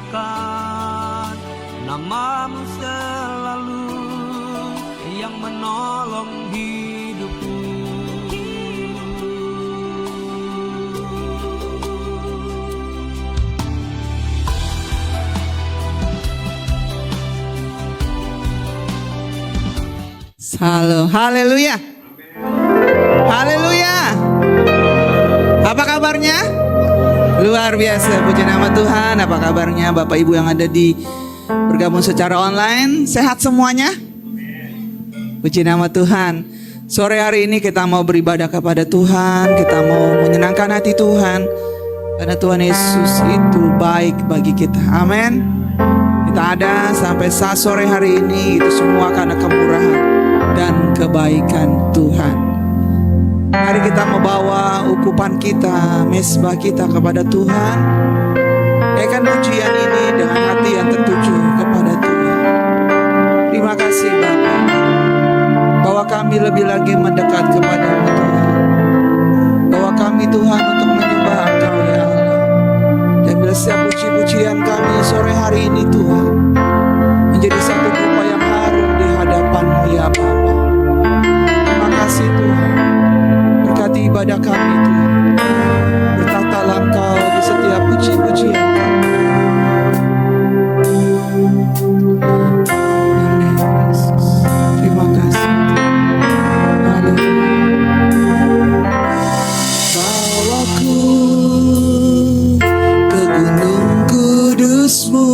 muliakan nama-Mu selalu yang menolong hidupku. Haleluya. Haleluya. Apa kabarnya? Luar biasa, puji nama Tuhan. Apa kabarnya Bapak Ibu yang ada di bergabung secara online? Sehat semuanya? Puji nama Tuhan. Sore hari ini kita mau beribadah kepada Tuhan. Kita mau menyenangkan hati Tuhan, karena Tuhan Yesus itu baik bagi kita. Amin. Kita ada sampai saat sore hari ini, itu semua karena kemurahan dan kebaikan Tuhan. Mari kita membawa ukupan kita, mesbah kita kepada Tuhan. Naikkan pujian ini dengan hati yang tertuju kepada Tuhan. Terima kasih Bapa, bahwa kami lebih lagi mendekat kepada-Mu Tuhan. Bahwa kami Tuhan untuk menyembah Engkau ya Allah. Dan bila setiap puji-pujian kami sore hari ini Tuhan menjadi satu rupa yang harum di hadapan-Mu ya Bapa. Terima kasih Tuhan. Berkati ibadah kami Tuhan. Bertatalah Engkau di setiap puji-pujian kami. Amin Yesus. Terima kasih. Haleluya. Bawaku ke gunung kudus-Mu,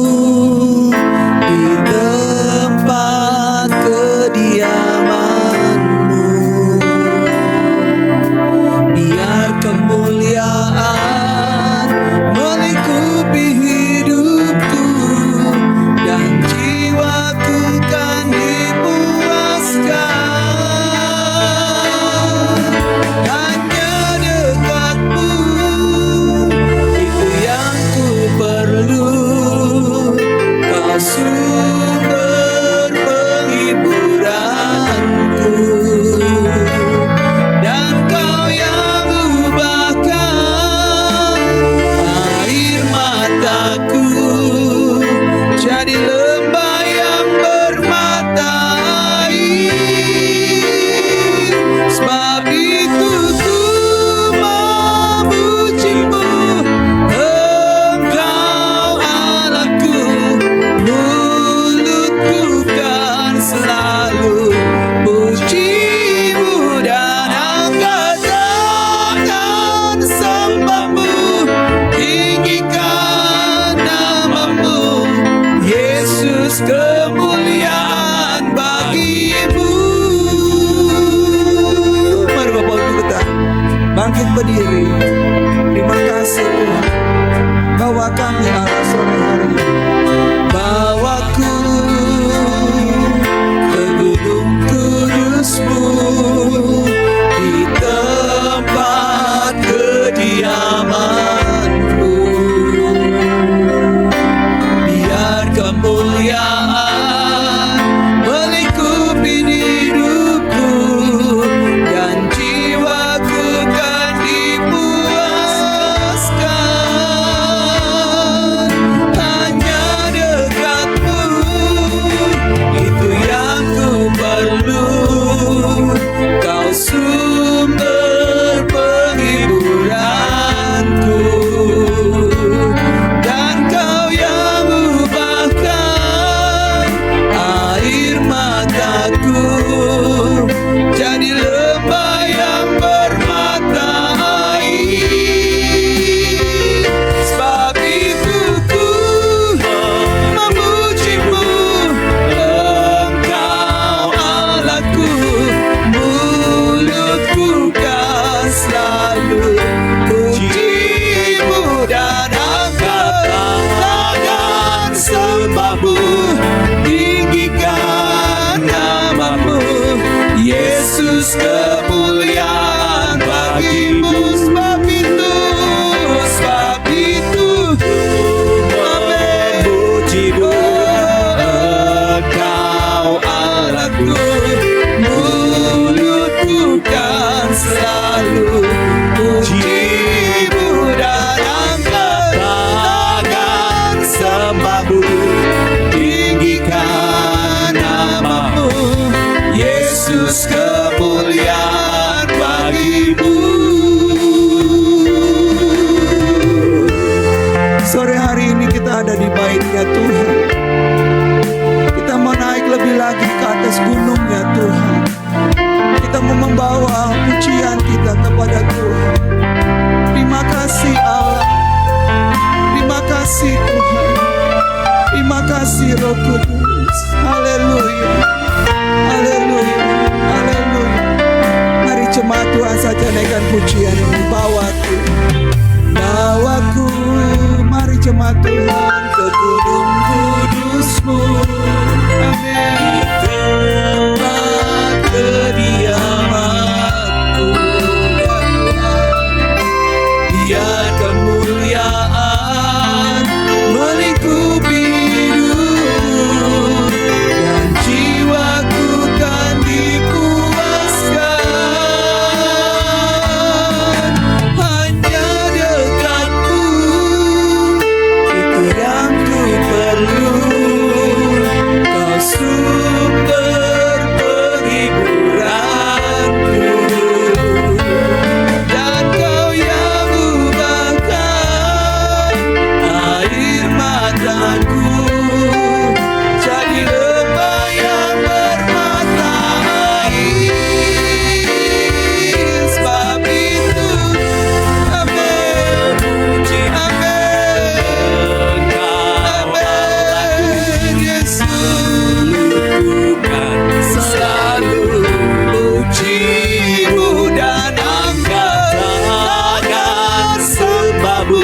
di tempat kediaman-Mu. Biar kemuliaan melingkupi hidupku, dan jiwaku kan dipuaskan. Hanya dekat-Mu, itu yang ku perlu. Kau sumber penghiburanku, dan Kau yang ubahkan air mataku jadi lembah yang bermata air. Sebab itu ku memuji-Mu, Engkau Allahku. Mulutku kan selalu puji-Mu, dan angkat tangan sembah-Mu, tinggikan nama-Mu, Yesus, kemuliaan bagi-Mu. Mari Bapak Ibu kita bangkit berdiri. Terima kasih Tuhan, bahwa kami Allah sore hari ini. Bawaku ke gunung kudus-Mu, di tempat kediaman-Mu. Biar kemuliaan melingkupi hidupku, dan jiwaku kan dipuaskan. semua pujian kita kepada Tuhan. Terima kasih Allah. Terima kasih Tuhan. Terima kasih Roh Kudus. Haleluya. Haleluya. Haleluya. Mari jemaat Tuhan saja naikkan pujian ini. Bawaku. Bawaku. Mari jemaat Tuhan ke gunung kudus-Mu. Amin. Tempat kediaman-Mu, ya Tuhan. Biar kemuliaan melingkupi hidupku dan jiwaku kan dipuaskan. Hanya dekatmu itu yang ku perlu. Kau sumber penghiburanku dan Kau yang ubahkan air mataku jadi lembah yang bermata air. Sebab itu amin, amin, amin. Yesus bukan selalu puji-Mu dan angkat tangan sembah-Mu,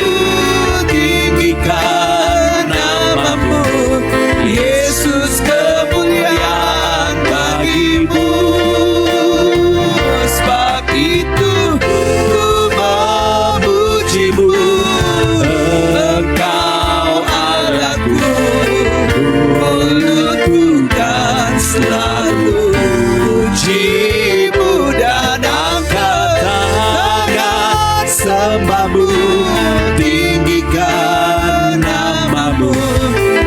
tinggikan nama-Mu. Yesus kemuliaan bagi-Mu. Sebab itu ku memuji-Mu. Engkau Allahku, mulutku kan selalu puji-Mu dan angkat tangan sembah-Mu, tinggikan nama-Mu.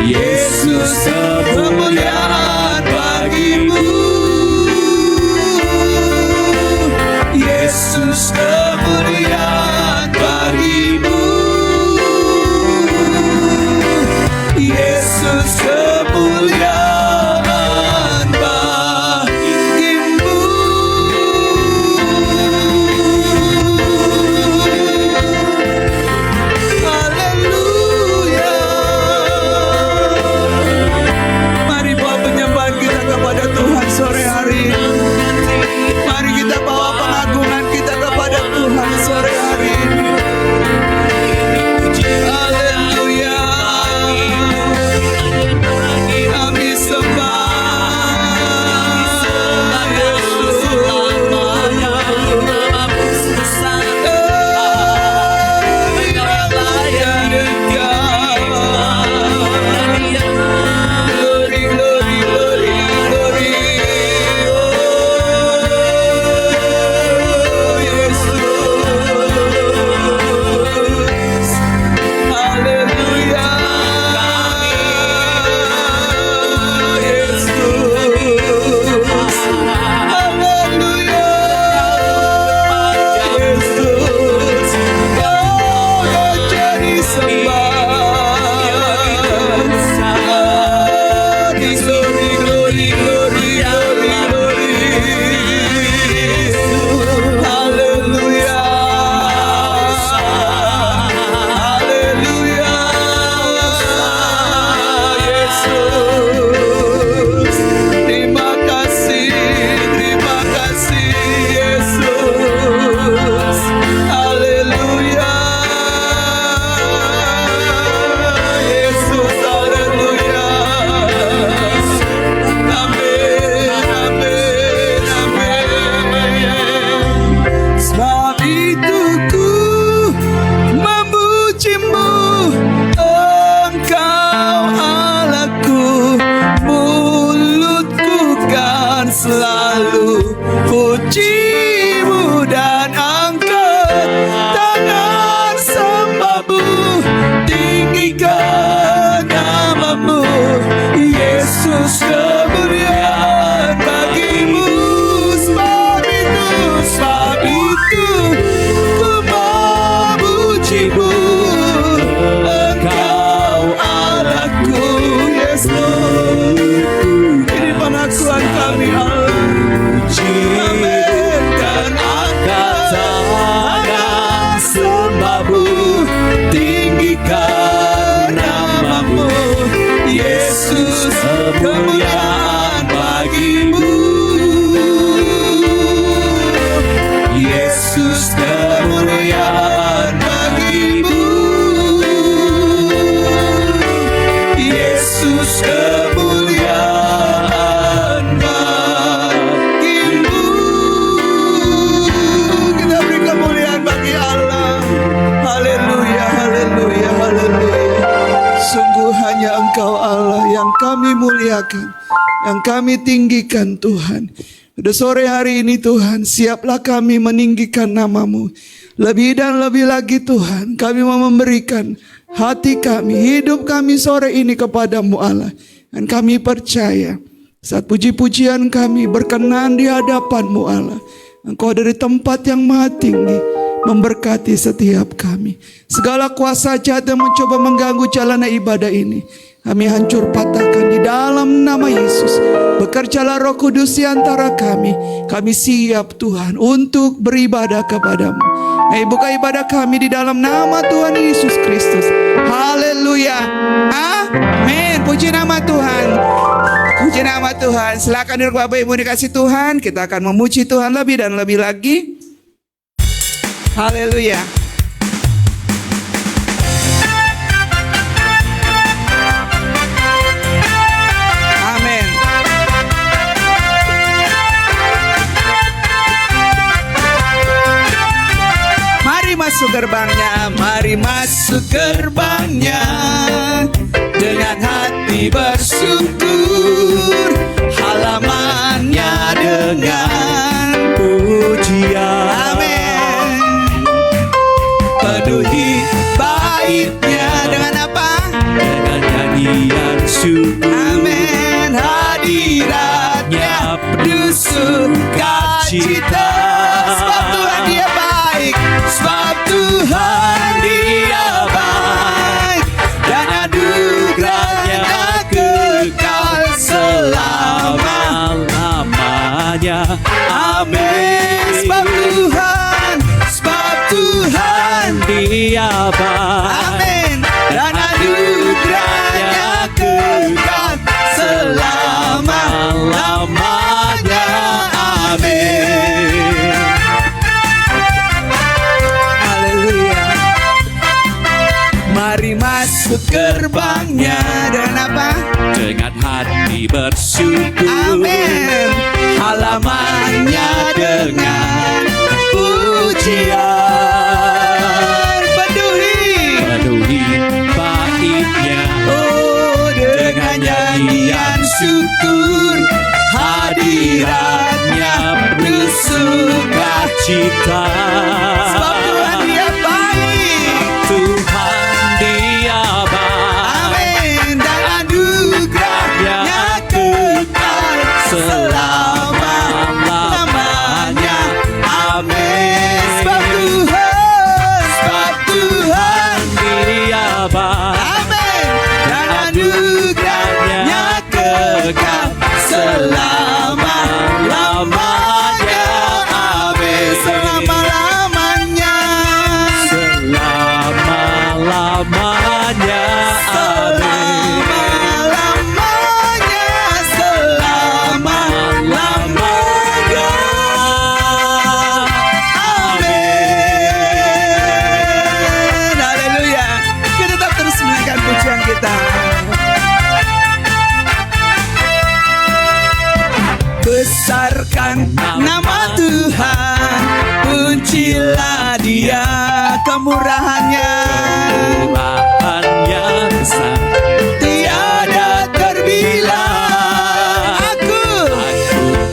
Yesus kemuliaan bagi-Mu. Yesus kemuliaan bagi-Mu. Yesus kemuliaan bagi-Mu. Haleluya. Mari bawa penyembahan kita kepada Tuhan sore hari ini. Mari kita bawa pengagungan kita kepada Tuhan sore hari ini. Haleluya. Kami sembah Yesus. Glory, glory, glory, glory. Oh, Yesus. Haleluya. Yesus. Haleluya. Yesus. Kau yang jadi sembah. Glory, glory, glory, glory, glory. Haleluya. Haleluya. Yesus. Terima kasih Yesus. Haleluya. Yesus, haleluya. Amin, amin, amin. Sebab itu ku memuji-Mu, Engkau Allahku, mulutku kan selalu puji-Mu dan angkat tangan sembah-Mu, tinggikan nama-Mu. Yesus kemuliaan bagi-Mu. Sebab itu ku memuji-Mu, Engkau Allahku. Yesus, ini pengakuan kami Allah. Amin. Dan kemuliaan bagimu. Yesus, kemuliaan bagimu. Yesus, kemuliaan bagimu. Kita beri kemuliaan bagi Allah. Haleluya, haleluya, haleluya. Sungguh hanya Engkau Allah yang kami muliakan, yang kami tinggikan Tuhan. Pada sore hari ini Tuhan, siaplah kami meninggikan nama-Mu. Lebih dan lebih lagi Tuhan, kami mau memberikan hati kami, hidup kami sore ini kepada-Mu Allah. Dan kami percaya saat puji-pujian kami berkenan di hadapan-Mu Allah, Engkau dari tempat yang maha tinggi memberkati setiap kami. Segala kuasa jahat yang mencoba mengganggu jalan ibadah ini, kami hancur patahkan di dalam nama Yesus. Bekerjalah Roh Kudus di antara kami. Kami siap Tuhan untuk beribadah kepada-Mu. Ayo buka ibadah kami di dalam nama Tuhan Yesus Kristus. Haleluya. Amin. Puji nama Tuhan. Puji nama Tuhan. Silakan duduk Bapak Ibu dikasih Tuhan. Kita akan memuji Tuhan lebih dan lebih lagi. Haleluya. Amin. Mari masuk gerbangnya, mari masuk gerbangnya dengan hati bersyukur, halamannya dengan pujian. Amin. Penuhi baitnya dengan apa? Dengan nyanyian syukur. Amin. Hadiratnya penuh sukacita. Sebab Tuhan Dia baik, sebab Tuhan Dia baik, dan anugerahnya kekal selama-lamanya. Amin. Sebab Tuhan Dia baik. Amin. Dan anugerahnya kekal selama-lamanya. Amin. Haleluya. Mari masuk gerbangnya dengan apa? Dengan hati bersyukur. Amin. Halamannya dengan pujian. Penuhi baitnya, oh, dengan nyanyian syukur. Hadiratnya penuh sukacita. Sebab Tuhan Dia baik, Tuhan Dia baik. Amin. Dan anugerahnya kekal selama-lamanya. Amin. Sebab Tuhan Dia baik. Amin. Dan anugerahnya kekal selama-lamanya. Amin. Selama-lamanya. Selama-lamanya. Selama-lamanya. Selama-lamanya. Amin. Haleluya. Kita tetap terus menaikkan pujian kita. Besarkan nama Tuhan, pujilah Dia, kemurahannya besar, tiada terbilang. Aku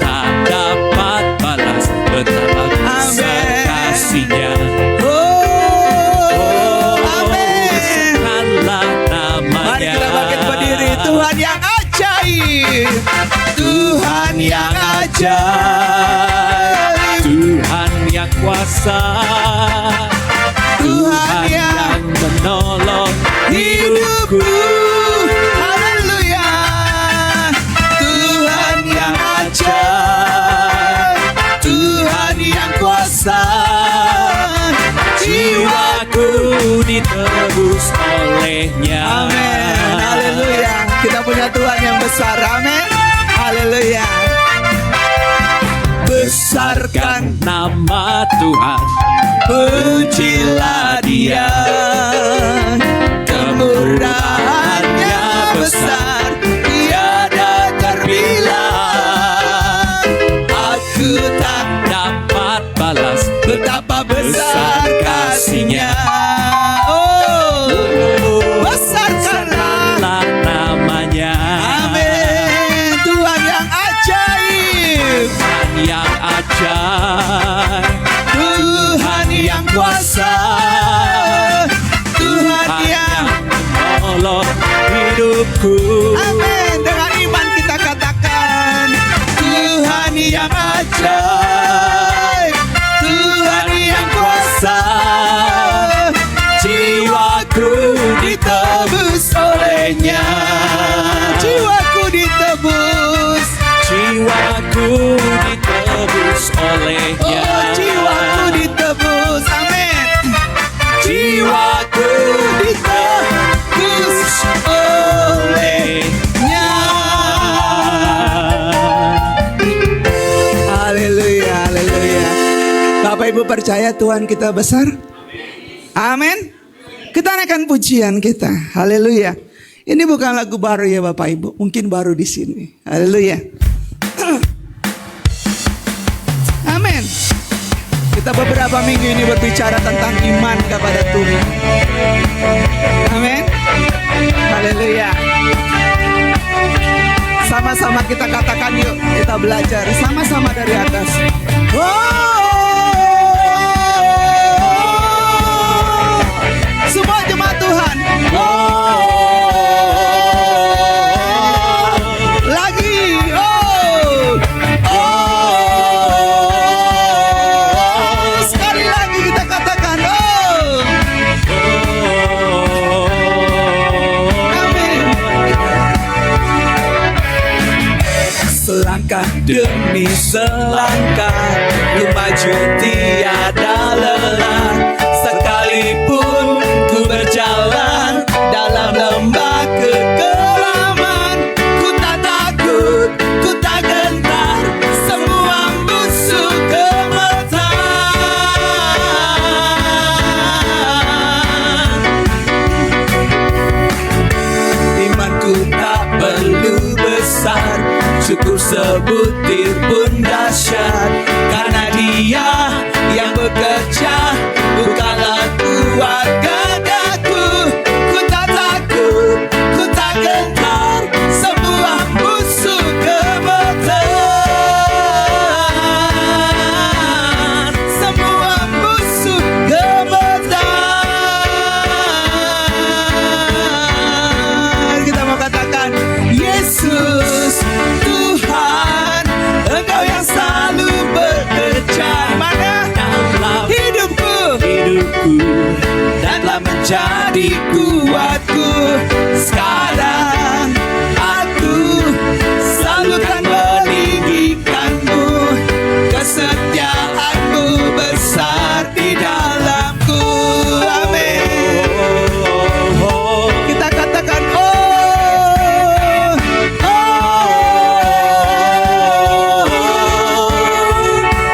tak dapat balas betapa besar kasih-Nya. Amin. Mari kita bangkit berdiri. Tuhan yang ajaib, Tuhan yang ajaib, Tuhan yang kuasa, Tuhan yang menolong hidupku. Haleluya. Tuhan yang ajaib, Tuhan yang kuasa, jiwaku ditebus oleh-Nya. Amin. Haleluya. Kita punya Tuhan yang besar. Amin. Haleluya. Besarkan nama Tuhan, pujilah Dia, kemurahannya besar, tiada terbilang. Aku tak dapat balas betapa besar kasih-Nya. Oh, besarkanlah namanya. amin. Tuhan yang ajaib, Yang ajaib, Tuhan yang kuasa, Tuhan yang menolong hidupku. amin. Dengan iman kita katakan, Tuhan yang ajaib, Tuhan yang kuasa, jiwaku ditebus oleh-Nya. Jiwaku ditebus, Jiwaku ditebus oleh-Nya. oh jiwaku ditebus, amin. Jiwaku ditebus oleh-Nya. Haleluya, haleluya. Bapak Ibu percaya Tuhan kita besar? Amin. Kita naikkan pujian kita. Haleluya. Ini bukan lagu baru ya Bapak Ibu, mungkin baru di sini. Haleluya. Amin. Kita beberapa minggu ini berbicara tentang iman kepada Tuhan. Amin. Haleluya. Sama-sama kita katakan yuk, kita belajar sama-sama dari atas. Semua jemaat Tuhan. Lagi. Sekali lagi kita katakan. Amin. Selangkah demi selangkah ku maju tiada lelah. Sekalipun ku berjalan dalam lembah kekelaman, ku tak takut, ku tak gentar, semua musuh gemetar. Imanku tak perlu besar, cukup sebutir pun dahsyat, karena Dia yang bekerja, bukanlah kuat gagahku. Ku tak takut, ku tak gentar, semua musuh gemetar. Semua musuh gemetar. Kita mau katakan, Yesus Tuhan, Engkau yang selalu bekerja. Mana? Dalam Hidupku dan telah menjadi kuatku. Sekarang aku selalu kan meninggikan-Mu, kesetiaan-Mu besar di dalamku. Amin. Kita katakan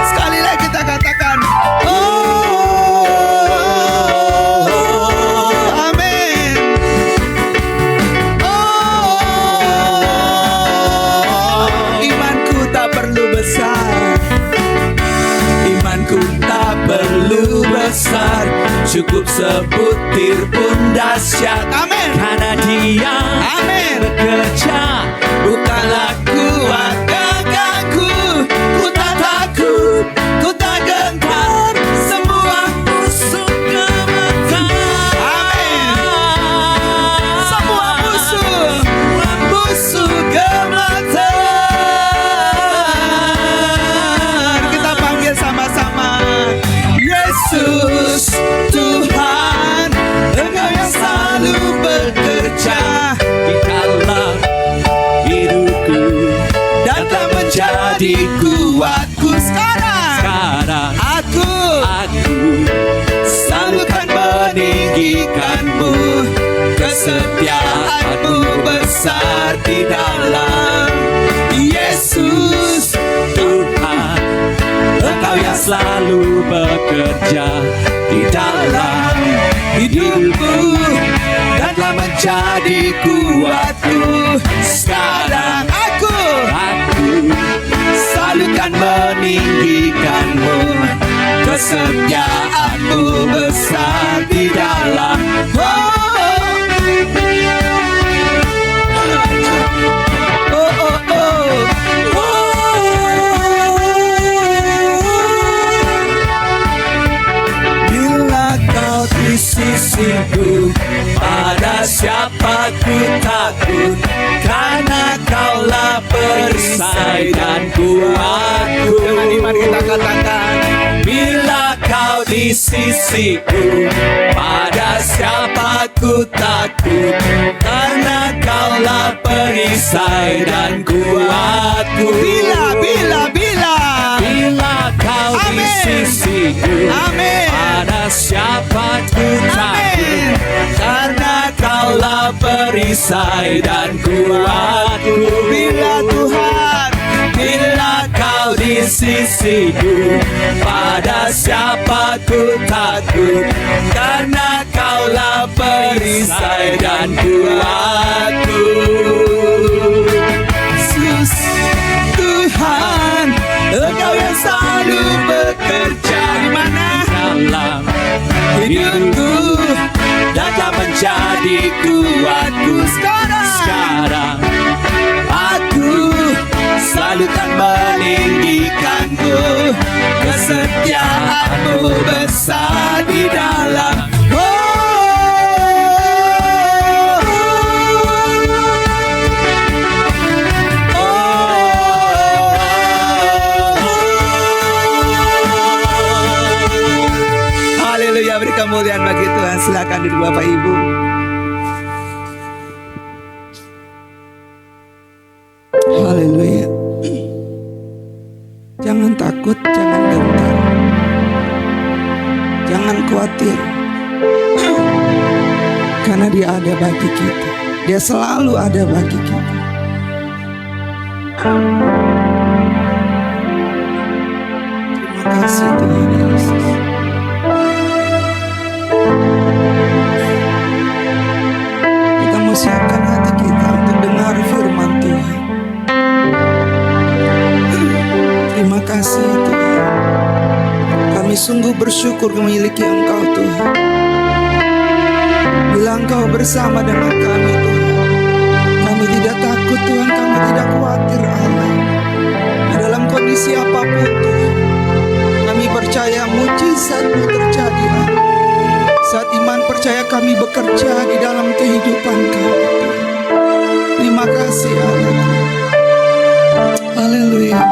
sekali lagi kita katakan amin. Imanku tak perlu besar, imanku tak perlu besar, cukup sebutir pun dahsyat. Amin. karena Dia Amin. bekerja, Bukanlah kuat gagahku, ku tak takut, ku tak gentar, semua musuh gemetar. Amin. Semua musuh gemetar. Kita panggil sama-sama, Yesus Tuhan, Engkau yang selalu bekerja di dalam hidupku dan telah menjadi kuatku. Sekarang aku selalu kan meninggikan-Mu, kesetiaan-Mu besar dalam Yesus Tuhan. Engkau yang selalu bekerja di dalam hidupku dan telah menjadi kuatku. Sekarang aku selalu kan meninggikanmu. Kesetiaanmu besar di dalam Bila kau di sisiku, pada siapa ku takut, karena kaulah perisai dan kuatku. Dengan iman kita katakan, bila kau di sisiku, pada siapa ku takut, karena kaulah perisai dan kuatku. Bila kau di sisiku, pada siapa ku takut, karena kaulah perisai dan kuatku. Bila kau di sisiku, pada siapa ku takut, karena kaulah perisai dan kuatku. Yesus Tuhan, Engkau yang selalu bekerja di mana dalam hidupku dan telah menjadi kuatku. Sekarang aku selalu kan meninggikanmu. Kesetiaanmu besar di dalam haleluya, beri kemuliaan bagi Tuhan. Silakan duduk Bapak Ibu. Haleluya. Jangan takut, jangan gentar, jangan khawatir, karena Dia ada bagi kita. Dia selalu ada bagi kita. Terima kasih Tuhan Yesus. Kita mau siapkan hati kita untuk dengar firman Tuhan. Terima kasih Tuhan. Kami sungguh bersyukur memiliki Engkau Tuhan. Bila Engkau bersama dengan kami Tuhan, kami tidak takut Tuhan, kami tidak khawatir Allah. Dalam kondisi apapun Tuhan, kami percaya mujizat-Mu terjadi Allah. Saat iman percaya kami bekerja di dalam kehidupan kami Tuhan. Terima kasih Allah. Haleluya.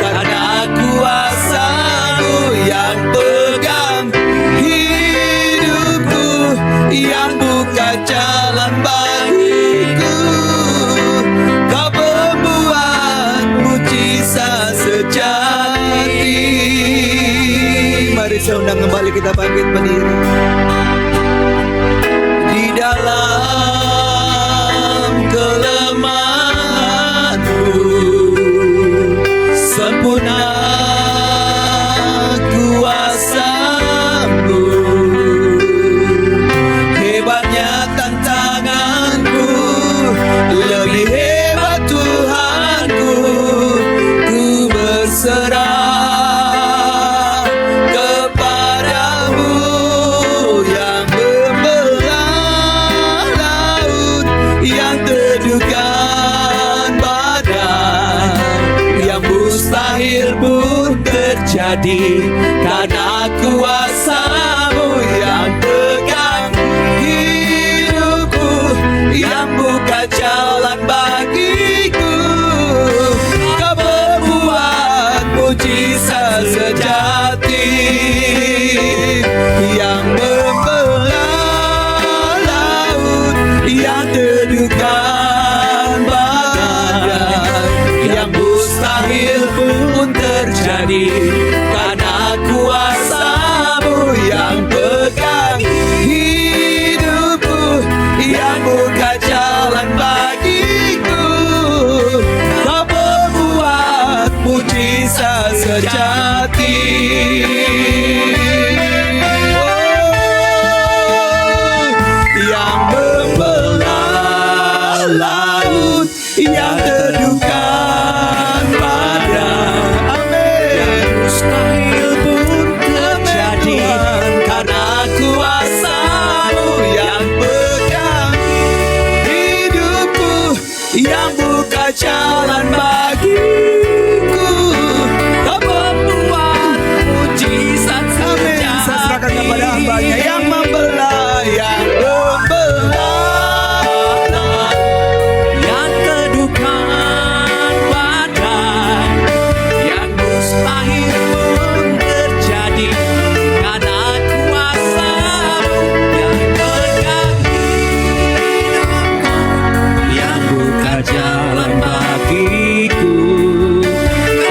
karena kuasa-Mu yang pegang hidupku, yang buka jalan bagiku. Kau pembuat mujizat sejati. Mari kita bangkit berdiri. Di dalam kelemahanku sempurna kuasa-Mu. Hebatnya tantanganku, lebih hebat Tuhanku. Ku berserah kepadamu yang membelah laut, yang teduhkan badai, yang mustahil pun terjadi karena kuasa-Mu yang pegang hidupku, yang buka jalan bagiku. Kau membuat mujizat sejati yang membelah laut, yang teduhkan badai, yang mustahil pun terjadi karena kuasa-Mu yang pegang hidupku, yang buka jalan bagiku. Kau membuat mujizat sejati. Yang membelah laut, yang teduhkan badai, yang mustahil pun terjadi karena kuasa-Mu yang pegang hidupku, yang buka jalan bagiku. Kau membuat mujizat sejati. Saya serahkan kepada hamba-Nya yang membelah, yang membelah, Yang teduhkan badai, yang mustahil pun terjadi karena kuasa-Mu yang pegang hidupku, yang buka jalan bagiku.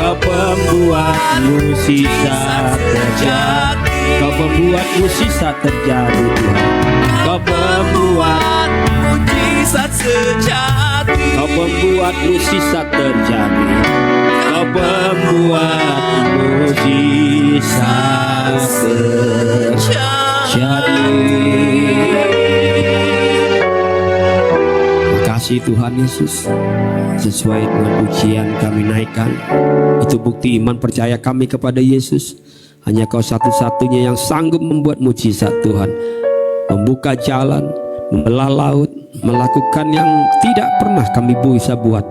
Kau pembuat mujizat terjadi. Kau pembuat mujizat terjadi, Tuhan. Kau pembuat mujizat sejati. Kau pembuat mujizat terjadi. Kau pembuat mujizat terjadi. Makasih Tuhan Yesus. Sesuai dengan pujian kami naikkan, itu bukti iman percaya kami kepada Yesus. Hanya Kau satu-satunya yang sanggup membuat mujizat, Tuhan. Membuka jalan, membelah laut, melakukan yang tidak pernah kami bisa buat.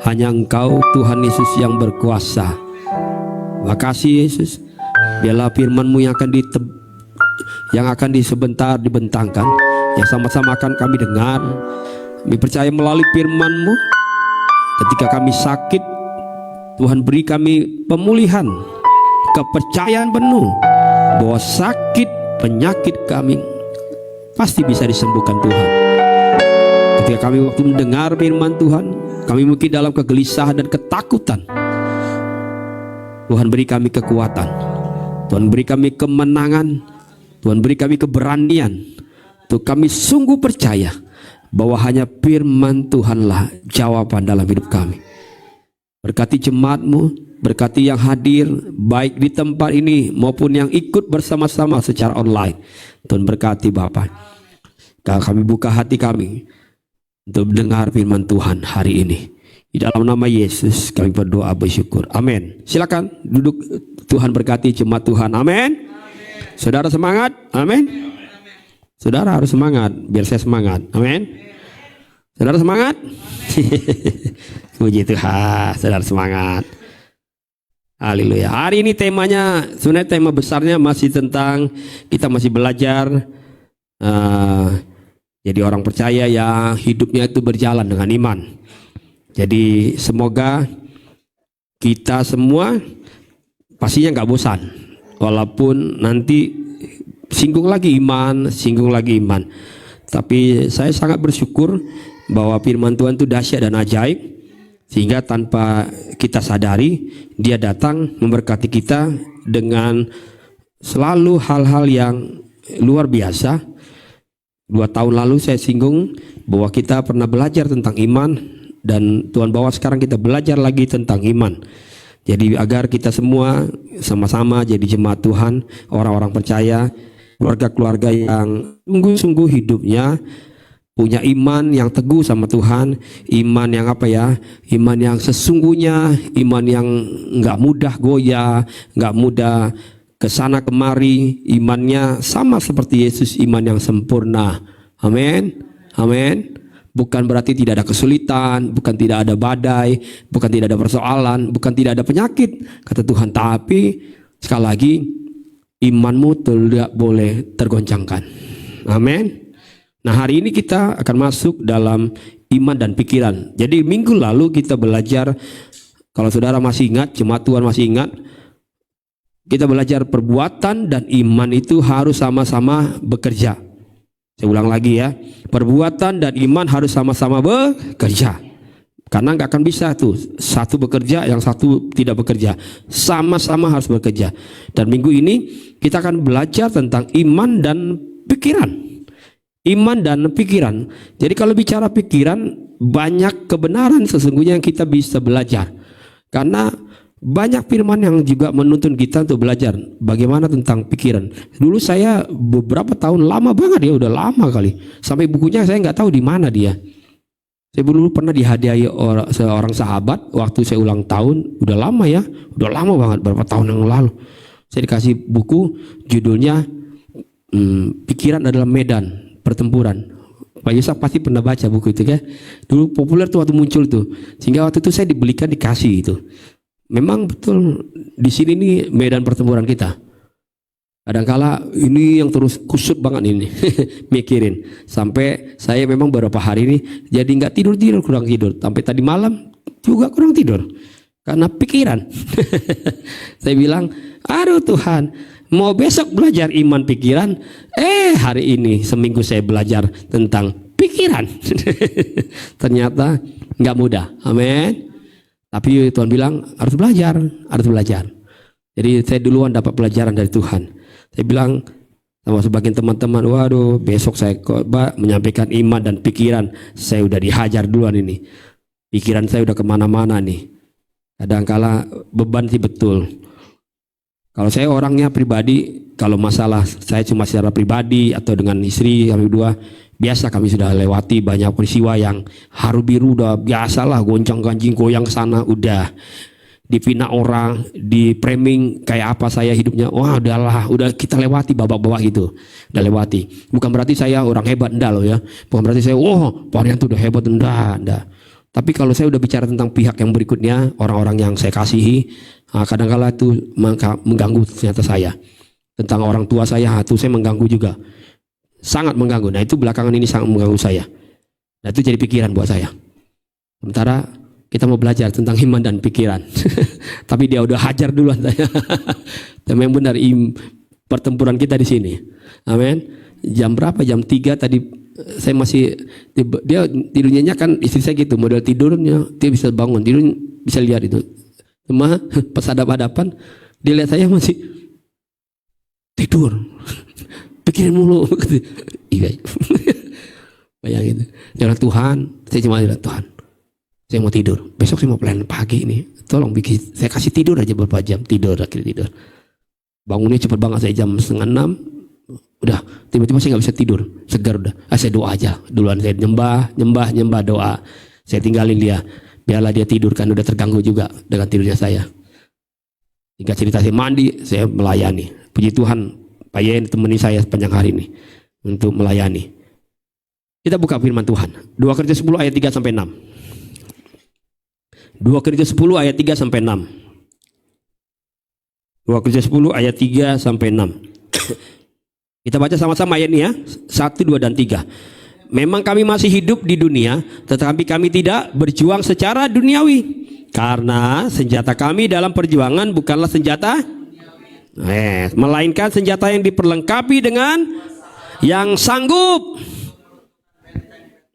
Hanya Engkau Tuhan Yesus yang berkuasa. Makasih Yesus. Biarlah firman-Mu yang akan sebentar dibentangkan, yang sama-sama akan kami dengar. Kami percaya melalui firman-Mu, ketika kami sakit, Tuhan beri kami pemulihan, kepercayaan penuh bahwa sakit penyakit kami pasti bisa disembuhkan Tuhan. Ketika kami waktu mendengar firman Tuhan, kami mungkin dalam kegelisahan dan ketakutan, Tuhan beri kami kekuatan, Tuhan beri kami kemenangan, Tuhan beri kami keberanian untuk kami sungguh percaya bahwa hanya firman Tuhanlah jawaban dalam hidup kami. Berkati jemaat-Mu, berkati yang hadir baik di tempat ini maupun yang ikut bersama-sama secara online. Tuhan berkati Bapak. Kalau kami buka hati kami untuk mendengar firman Tuhan hari ini. Di dalam nama Yesus kami berdoa bersyukur. Amin. Silakan duduk. Tuhan berkati jemaat Tuhan. Amin. Saudara semangat. Amin. Saudara harus semangat biar saya semangat. Amin. Saudara semangat. Puji Tuhan, saudara semangat. Haleluya. Hari ini temanya, sebenarnya tema besarnya masih tentang kita masih belajar jadi orang percaya yang hidupnya itu berjalan dengan iman. Jadi semoga kita semua pastinya nggak bosan, walaupun nanti singgung lagi iman. Tapi saya sangat bersyukur bahwa firman Tuhan itu dahsyat dan ajaib, sehingga tanpa kita sadari Dia datang memberkati kita dengan selalu hal-hal yang luar biasa. 2 tahun lalu saya singgung bahwa kita pernah belajar tentang iman, dan Tuhan bawa sekarang kita belajar lagi tentang iman. Jadi agar kita semua sama-sama jadi jemaat Tuhan, orang-orang percaya, keluarga-keluarga yang sungguh-sungguh hidupnya punya iman yang teguh sama Tuhan, iman yang iman yang sesungguhnya, iman yang nggak mudah goyah, nggak mudah kesana kemari, imannya sama seperti Yesus, iman yang sempurna. Amin, amin. Bukan berarti tidak ada kesulitan, bukan tidak ada badai, bukan tidak ada persoalan, bukan tidak ada penyakit, kata Tuhan. Tapi sekali lagi, imanmu tidak boleh tergoncangkan. Amin. Nah, hari ini kita akan masuk dalam iman dan pikiran. Jadi minggu lalu kita belajar, kalau saudara masih ingat, jemaat Tuhan masih ingat, kita belajar perbuatan dan iman itu harus sama-sama bekerja. Saya ulang lagi ya, perbuatan dan iman harus sama-sama bekerja. Karena nggak akan bisa tuh satu bekerja, yang satu tidak bekerja. Sama-sama harus bekerja. Dan minggu ini kita akan belajar tentang iman dan pikiran. Iman dan pikiran. Jadi kalau bicara pikiran, banyak kebenaran sesungguhnya yang kita bisa belajar. Karena banyak firman yang juga menuntun kita untuk belajar bagaimana tentang pikiran. Dulu saya beberapa tahun, lama banget ya, udah lama kali. Sampai bukunya saya nggak tahu di mana dia. Saya dulu pernah dihadiahi seorang sahabat waktu saya ulang tahun, udah lama ya, udah lama banget, berapa tahun yang lalu. Saya dikasih buku judulnya Pikiran adalah Medan Pertempuran. Pak Yusuf pasti pernah baca buku itu kan. Dulu populer tuh waktu muncul tuh. Sehingga waktu itu saya dibelikan, dikasih itu. Memang betul di sini nih medan pertempuran kita. Kadangkala ini yang terus kusut banget ini mikirin. Sampai saya memang beberapa hari ini jadi nggak tidur, kurang tidur. Sampai tadi malam juga kurang tidur karena pikiran. Saya bilang, aduh Tuhan, mau besok belajar iman pikiran. Hari ini seminggu saya belajar tentang pikiran. Ternyata nggak mudah. Amin. Tapi Tuhan bilang harus belajar. Jadi saya duluan dapat pelajaran dari Tuhan. Saya bilang sama sebagian teman-teman, waduh besok saya coba menyampaikan iman dan pikiran. Saya udah dihajar duluan ini. Pikiran saya udah kemana-mana nih. Kadangkala beban sih betul. Kalau saya orangnya pribadi, kalau masalah saya cuma secara pribadi atau dengan istri kami berdua, biasa kami sudah lewati banyak peristiwa yang haru biru, udah biasalah, goncang ganjing goyang ke sana, udah difitnah orang, di framing kayak apa saya hidupnya, wah udahlah, udah kita lewati babak-babak itu, udah lewati. Bukan berarti saya orang hebat, enggak loh ya, bukan berarti saya, Pak Rian tuh udah hebat, enggak. Tapi kalau saya udah bicara tentang pihak yang berikutnya, orang-orang yang saya kasihi, kadang-kala itu mengganggu ternyata saya. Tentang orang tua saya, itu saya mengganggu juga. Sangat mengganggu. Nah itu belakangan ini sangat mengganggu saya. Nah itu jadi pikiran buat saya. Sementara kita mau belajar tentang iman dan pikiran. Tapi dia udah hajar duluan saya. Tapi yang benar pertempuran kita di sini. Amin. Jam berapa? Jam 3 tadi saya masih, dia tidurnya kan istri saya gitu, model tidurnya dia bisa bangun, tidur bisa lihat itu. Cuma pas hadap-hadapan dia lihat saya masih tidur. Pikirin mulu. Iya. Bayangin. Jalan Tuhan, saya cuma bilang, Tuhan, saya mau tidur. Besok saya mau plan pagi ini. Tolong bikin, saya kasih tidur aja beberapa jam. Akhirnya tidur. Bangunnya cepat banget, saya jam 5:30. Udah, tiba-tiba saya nggak bisa tidur. Segar udah. Saya doa aja. Duluan saya nyembah doa. Saya tinggalin dia. Biarlah dia tidur, kan udah terganggu juga dengan tidurnya saya. Jika cerita saya mandi, saya melayani. Puji Tuhan, Pak Yen temani saya sepanjang hari ini untuk melayani. Kita buka firman Tuhan. 2 Korintus 10 ayat 3 sampai 6. 2 Korintus 10 ayat 3 sampai 6. 2 Korintus 10 ayat 3 sampai 6. Kita baca sama-sama ayat ini ya. 1, 2 dan 3. Memang kami masih hidup di dunia, tetapi kami tidak berjuang secara duniawi. Karena senjata kami dalam perjuangan bukanlah senjata melainkan senjata yang diperlengkapi dengan yang sanggup.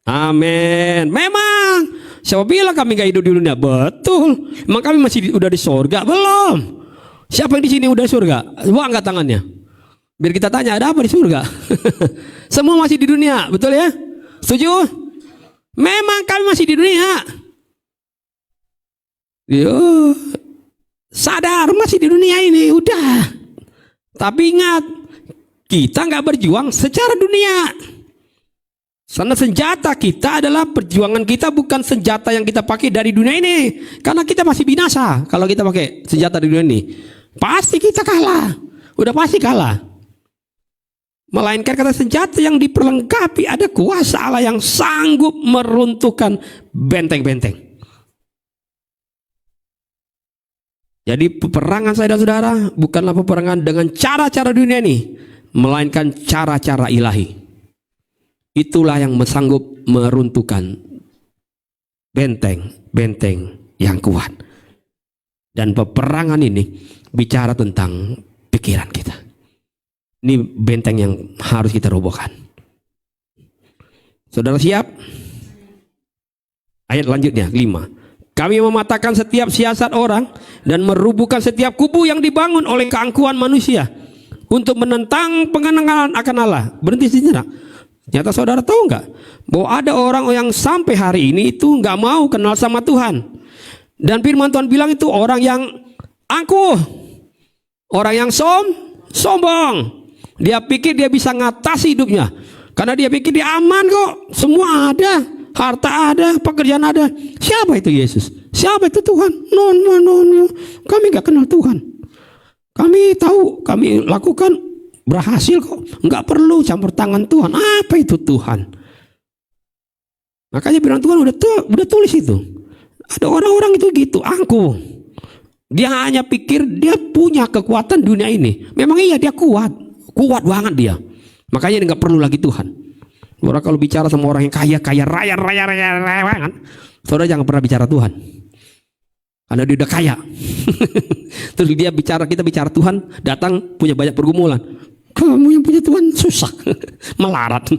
Amin. Memang siapa bilang kami gak hidup di dunia? Betul. Emang kami masih udah di surga? Belum. Siapa yang di sini udah di surga? Coba angkat tangannya. Biar kita tanya ada apa di surga. Semua masih di dunia, betul ya? Setuju? Memang kami masih di dunia. Yo, sadar masih di dunia ini, udah. Tapi ingat, kita nggak berjuang secara dunia. Karena senjata kita adalah perjuangan kita, bukan senjata yang kita pakai dari dunia ini. Karena kita masih binasa kalau kita pakai senjata dari dunia ini. Pasti kita kalah. Udah pasti kalah. Melainkan kata senjata yang diperlengkapi ada kuasa Allah yang sanggup meruntuhkan benteng-benteng. Jadi peperangan saya dan saudara bukanlah peperangan dengan cara-cara dunia ini, melainkan cara-cara ilahi. Itulah yang sanggup meruntuhkan benteng-benteng yang kuat. Dan peperangan ini bicara tentang pikiran kita. Ini benteng yang harus kita robohkan. Saudara siap? Ayat lanjutnya 5. Kami mematahkan setiap siasat orang dan merubuhkan setiap kubu yang dibangun oleh keangkuhan manusia untuk menentang pengenalan akan Allah. Berhenti sejenak. Ternyata saudara tahu nggak bahwa ada orang yang sampai hari ini itu nggak mau kenal sama Tuhan. Dan firman Tuhan bilang itu orang yang angkuh, orang yang sombong. Dia pikir dia bisa ngatasi hidupnya karena dia pikir dia aman kok, semua ada, harta ada, pekerjaan ada. Siapa itu Yesus? Siapa itu Tuhan? No. Kami nggak kenal Tuhan. Kami tahu, kami lakukan berhasil kok. Nggak perlu campur tangan Tuhan. Apa itu Tuhan? Makanya bilang Tuhan udah tulis itu. Ada orang-orang itu gitu, angkuh. Dia hanya pikir dia punya kekuatan dunia ini. Memang iya dia kuat banget dia. Makanya dia nggak perlu lagi Tuhan. Orang kalau bicara sama orang yang kaya, raya kan, saudara jangan pernah bicara Tuhan. Karena dia udah kaya. Terus kita bicara Tuhan, datang punya banyak pergumulan. Kamu yang punya Tuhan susah, melarat,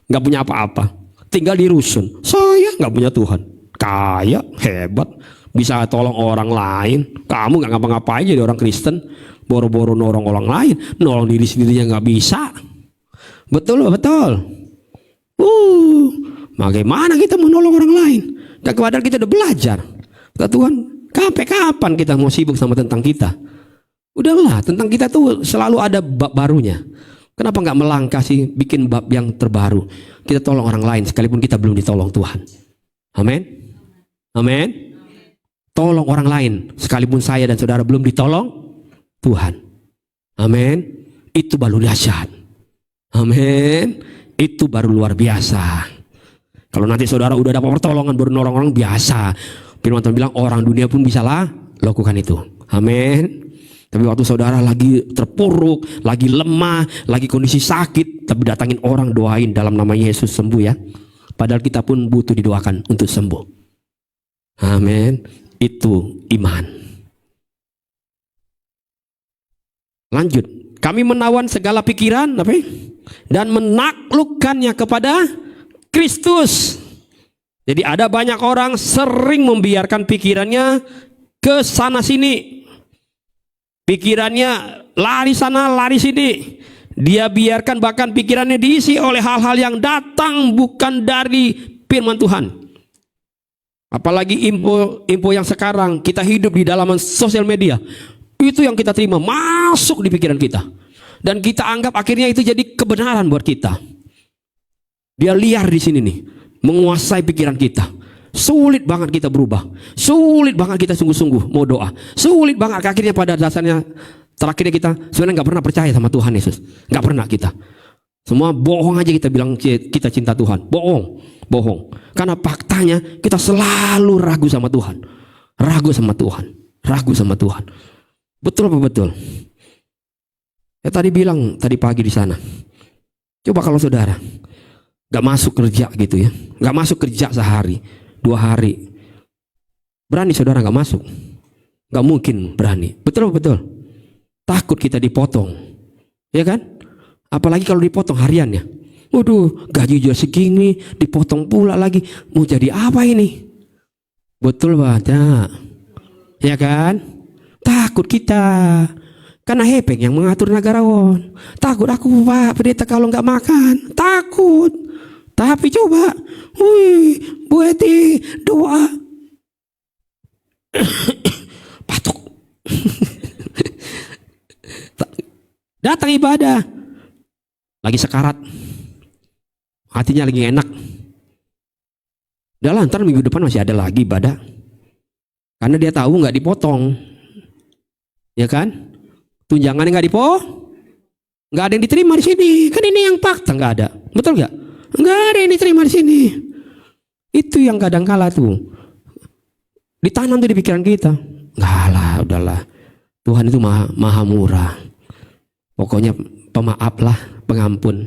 nggak punya apa-apa, tinggal di rusun. Saya nggak punya Tuhan, kaya, hebat, bisa tolong orang lain. Kamu nggak ngapa-ngapain jadi orang Kristen, boro-boro nolong orang lain, nolong diri sendirinya nggak bisa. Betul. Bagaimana kita menolong orang lain? Dan padahal kita udah belajar. Kata Tuhan, kapan kita mau sibuk sama tentang kita? Udahlah, tentang kita tuh selalu ada bab barunya. Kenapa nggak melangkah sih bikin bab yang terbaru? Kita tolong orang lain sekalipun kita belum ditolong Tuhan. Amin. Tolong orang lain sekalipun saya dan saudara belum ditolong Tuhan. Amin. Itu baru dahsyat. Amin. Itu baru luar biasa. Kalau nanti saudara udah dapat pertolongan baru nolong orang biasa. Firman Tuhan bilang orang dunia pun bisa lakukan itu. Amin. Tapi waktu saudara lagi terpuruk, lagi lemah, lagi kondisi sakit, tapi datangin orang, doain dalam nama Yesus sembuh ya. Padahal kita pun butuh didoakan untuk sembuh. Amin. Itu iman. Lanjut. Kami menawan segala pikiran dan menaklukkannya kepada Kristus. Jadi ada banyak orang sering membiarkan pikirannya ke sana sini. Pikirannya lari sana lari sini. Dia biarkan bahkan pikirannya diisi oleh hal-hal yang datang bukan dari firman Tuhan. Apalagi info yang sekarang kita hidup di dalam sosial media. Itu yang kita terima masuk di pikiran kita. Dan kita anggap akhirnya itu jadi kebenaran buat kita. Dia liar di sini nih, menguasai pikiran kita. Sulit banget kita berubah. Sulit banget kita sungguh-sungguh mau doa. Sulit banget akhirnya pada dasarnya terakhirnya kita sebenarnya nggak pernah percaya sama Tuhan Yesus. Nggak pernah kita. Semua bohong aja kita bilang kita cinta Tuhan. Bohong. Karena faktanya kita selalu ragu sama Tuhan. Ragu sama Tuhan. Betul apa betul? Ya tadi pagi di sana. Coba kalau saudara nggak masuk kerja gitu ya, nggak masuk kerja sehari, 2 hari, berani saudara nggak masuk? Nggak mungkin berani. Betul apa betul? Takut kita dipotong, ya kan? Apalagi kalau dipotong hariannya. Waduh, gaji juga segini, dipotong pula lagi. Mau jadi apa ini? Betul banget, ya kan? Takut kita. Karena Hepeng yang mengatur negarawan. Takut aku Pak Pendeta kalau nggak makan. Takut. Tapi coba, Bu Eti doa. Patok. Datang ibadah. Lagi sekarat. Hatinya lagi enak. Udah lah, ntar minggu depan masih ada lagi ibadah. Karena dia tahu nggak dipotong. Ya kan? Tunjangannya nggak nggak ada yang diterima di sini. Kan ini yang fakta, nggak ada. Betul nggak? Nggak ada yang diterima di sini. Itu yang kadang kala tuh ditanam tuh di pikiran kita. Nggak lah, udahlah. Tuhan itu maha murah. Pokoknya pemaaf lah, pengampun.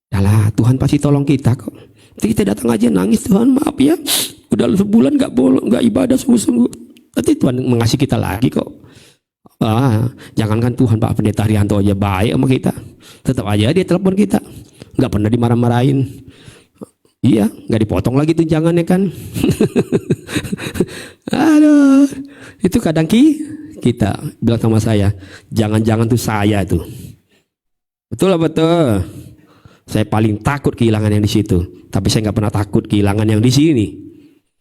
Udahlah, Tuhan pasti tolong kita kok. Kita datang aja nangis, Tuhan maaf ya. Udah sebulan nggak ibadah sungguh-sungguh. Nanti Tuhan mengasihi kita lagi kok. Jangankan Tuhan, Pak Pendeta Haryanto aja baik sama kita. Tetap aja dia telepon kita. Nggak pernah dimarah-marahin. Iya, nggak dipotong lagi tunjangannya kan. Aduh, itu kadang kita bilang sama saya, jangan-jangan tuh saya tuh. Betul lah, betul. Saya paling takut kehilangan yang di situ, tapi saya nggak pernah takut kehilangan yang di sini.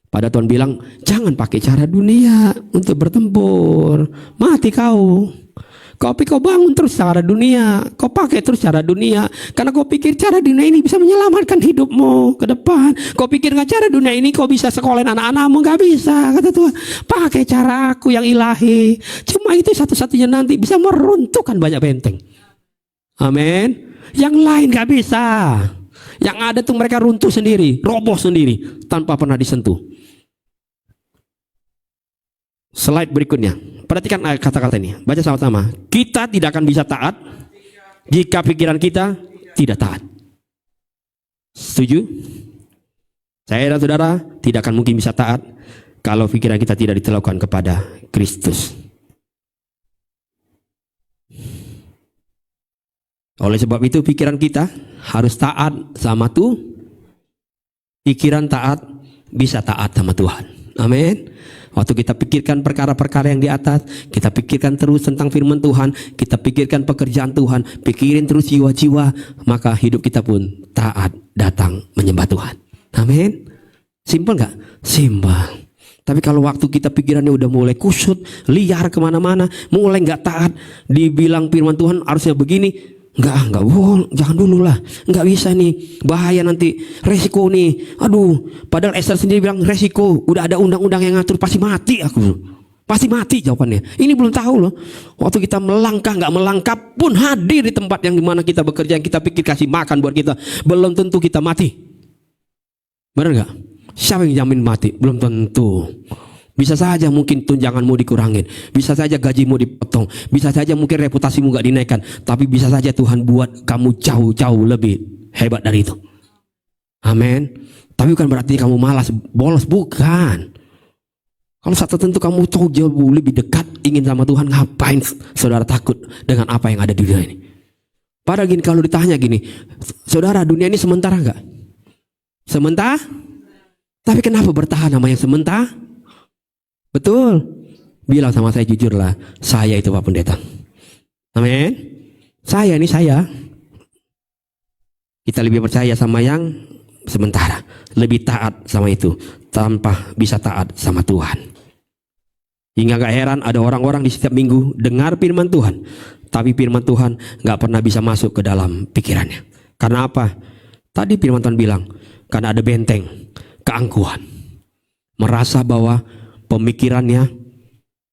Pada Tuhan bilang, jangan pakai cara dunia untuk bertempur. Mati kau. Kau bangun terus cara dunia. Kau pakai terus cara dunia. Karena kau pikir cara dunia ini bisa menyelamatkan hidupmu ke depan. Kau pikir nggak cara dunia ini kau bisa sekolahin anak-anakmu. Nggak bisa, kata Tuhan. Pakai cara aku yang ilahi. Cuma itu satu-satunya nanti bisa meruntuhkan banyak benteng. Amin. Yang lain nggak bisa. Yang ada tuh mereka runtuh sendiri, roboh sendiri, tanpa pernah disentuh. Slide berikutnya. Perhatikan kata-kata ini. Baca sama-sama. Kita tidak akan bisa taat jika pikiran kita tidak taat. Setuju? Saya dan saudara tidak akan mungkin bisa taat kalau pikiran kita tidak ditelaukan kepada Kristus. Oleh sebab itu pikiran kita harus taat sama Tuhan. Pikiran taat bisa taat sama Tuhan. Amin. Waktu kita pikirkan perkara-perkara yang di atas, kita pikirkan terus tentang firman Tuhan, kita pikirkan pekerjaan Tuhan, pikirin terus jiwa-jiwa, maka hidup kita pun taat datang menyembah Tuhan. Amin. Simpel gak? Simpel. Tapi kalau waktu kita pikirannya udah mulai kusut, liar kemana-mana, mulai gak taat, dibilang firman Tuhan harusnya begini, enggak boleh, jangan dulu lah, enggak bisa nih, bahaya nanti, resiko nih, aduh, padahal Esther sendiri bilang resiko, udah ada undang-undang yang ngatur, pasti mati aku, pasti mati jawabannya. Ini belum tahu loh, waktu kita melangkah, nggak melangkah pun hadir di tempat yang dimana kita bekerja, yang kita pikir kasih makan buat kita, belum tentu kita mati, benar nggak? Siapa yang jamin mati? Belum tentu. Bisa saja mungkin tunjanganmu dikurangin, bisa saja gajimu dipotong, bisa saja mungkin reputasimu gak dinaikkan, tapi bisa saja Tuhan buat kamu jauh-jauh lebih hebat dari itu. Amin. Tapi bukan berarti kamu malas, bolos, bukan. Kalau saat tertentu kamu jauh lebih dekat ingin sama Tuhan, ngapain saudara takut dengan apa yang ada di dunia ini? Padahal gini, kalau ditanya gini, saudara, dunia ini sementara gak? Sementara? Tapi kenapa bertahan nama yang sementara? Betul. Bilang sama saya jujurlah, saya itu Pak Pendeta. Amin. Saya. Kita lebih percaya sama yang sementara, lebih taat sama itu tanpa bisa taat sama Tuhan. Hingga gak heran ada orang-orang di setiap minggu dengar firman Tuhan, tapi firman Tuhan gak pernah bisa masuk ke dalam pikirannya. Karena apa? Tadi firman Tuhan bilang, karena ada benteng keangkuhan, merasa bahwa pemikirannya,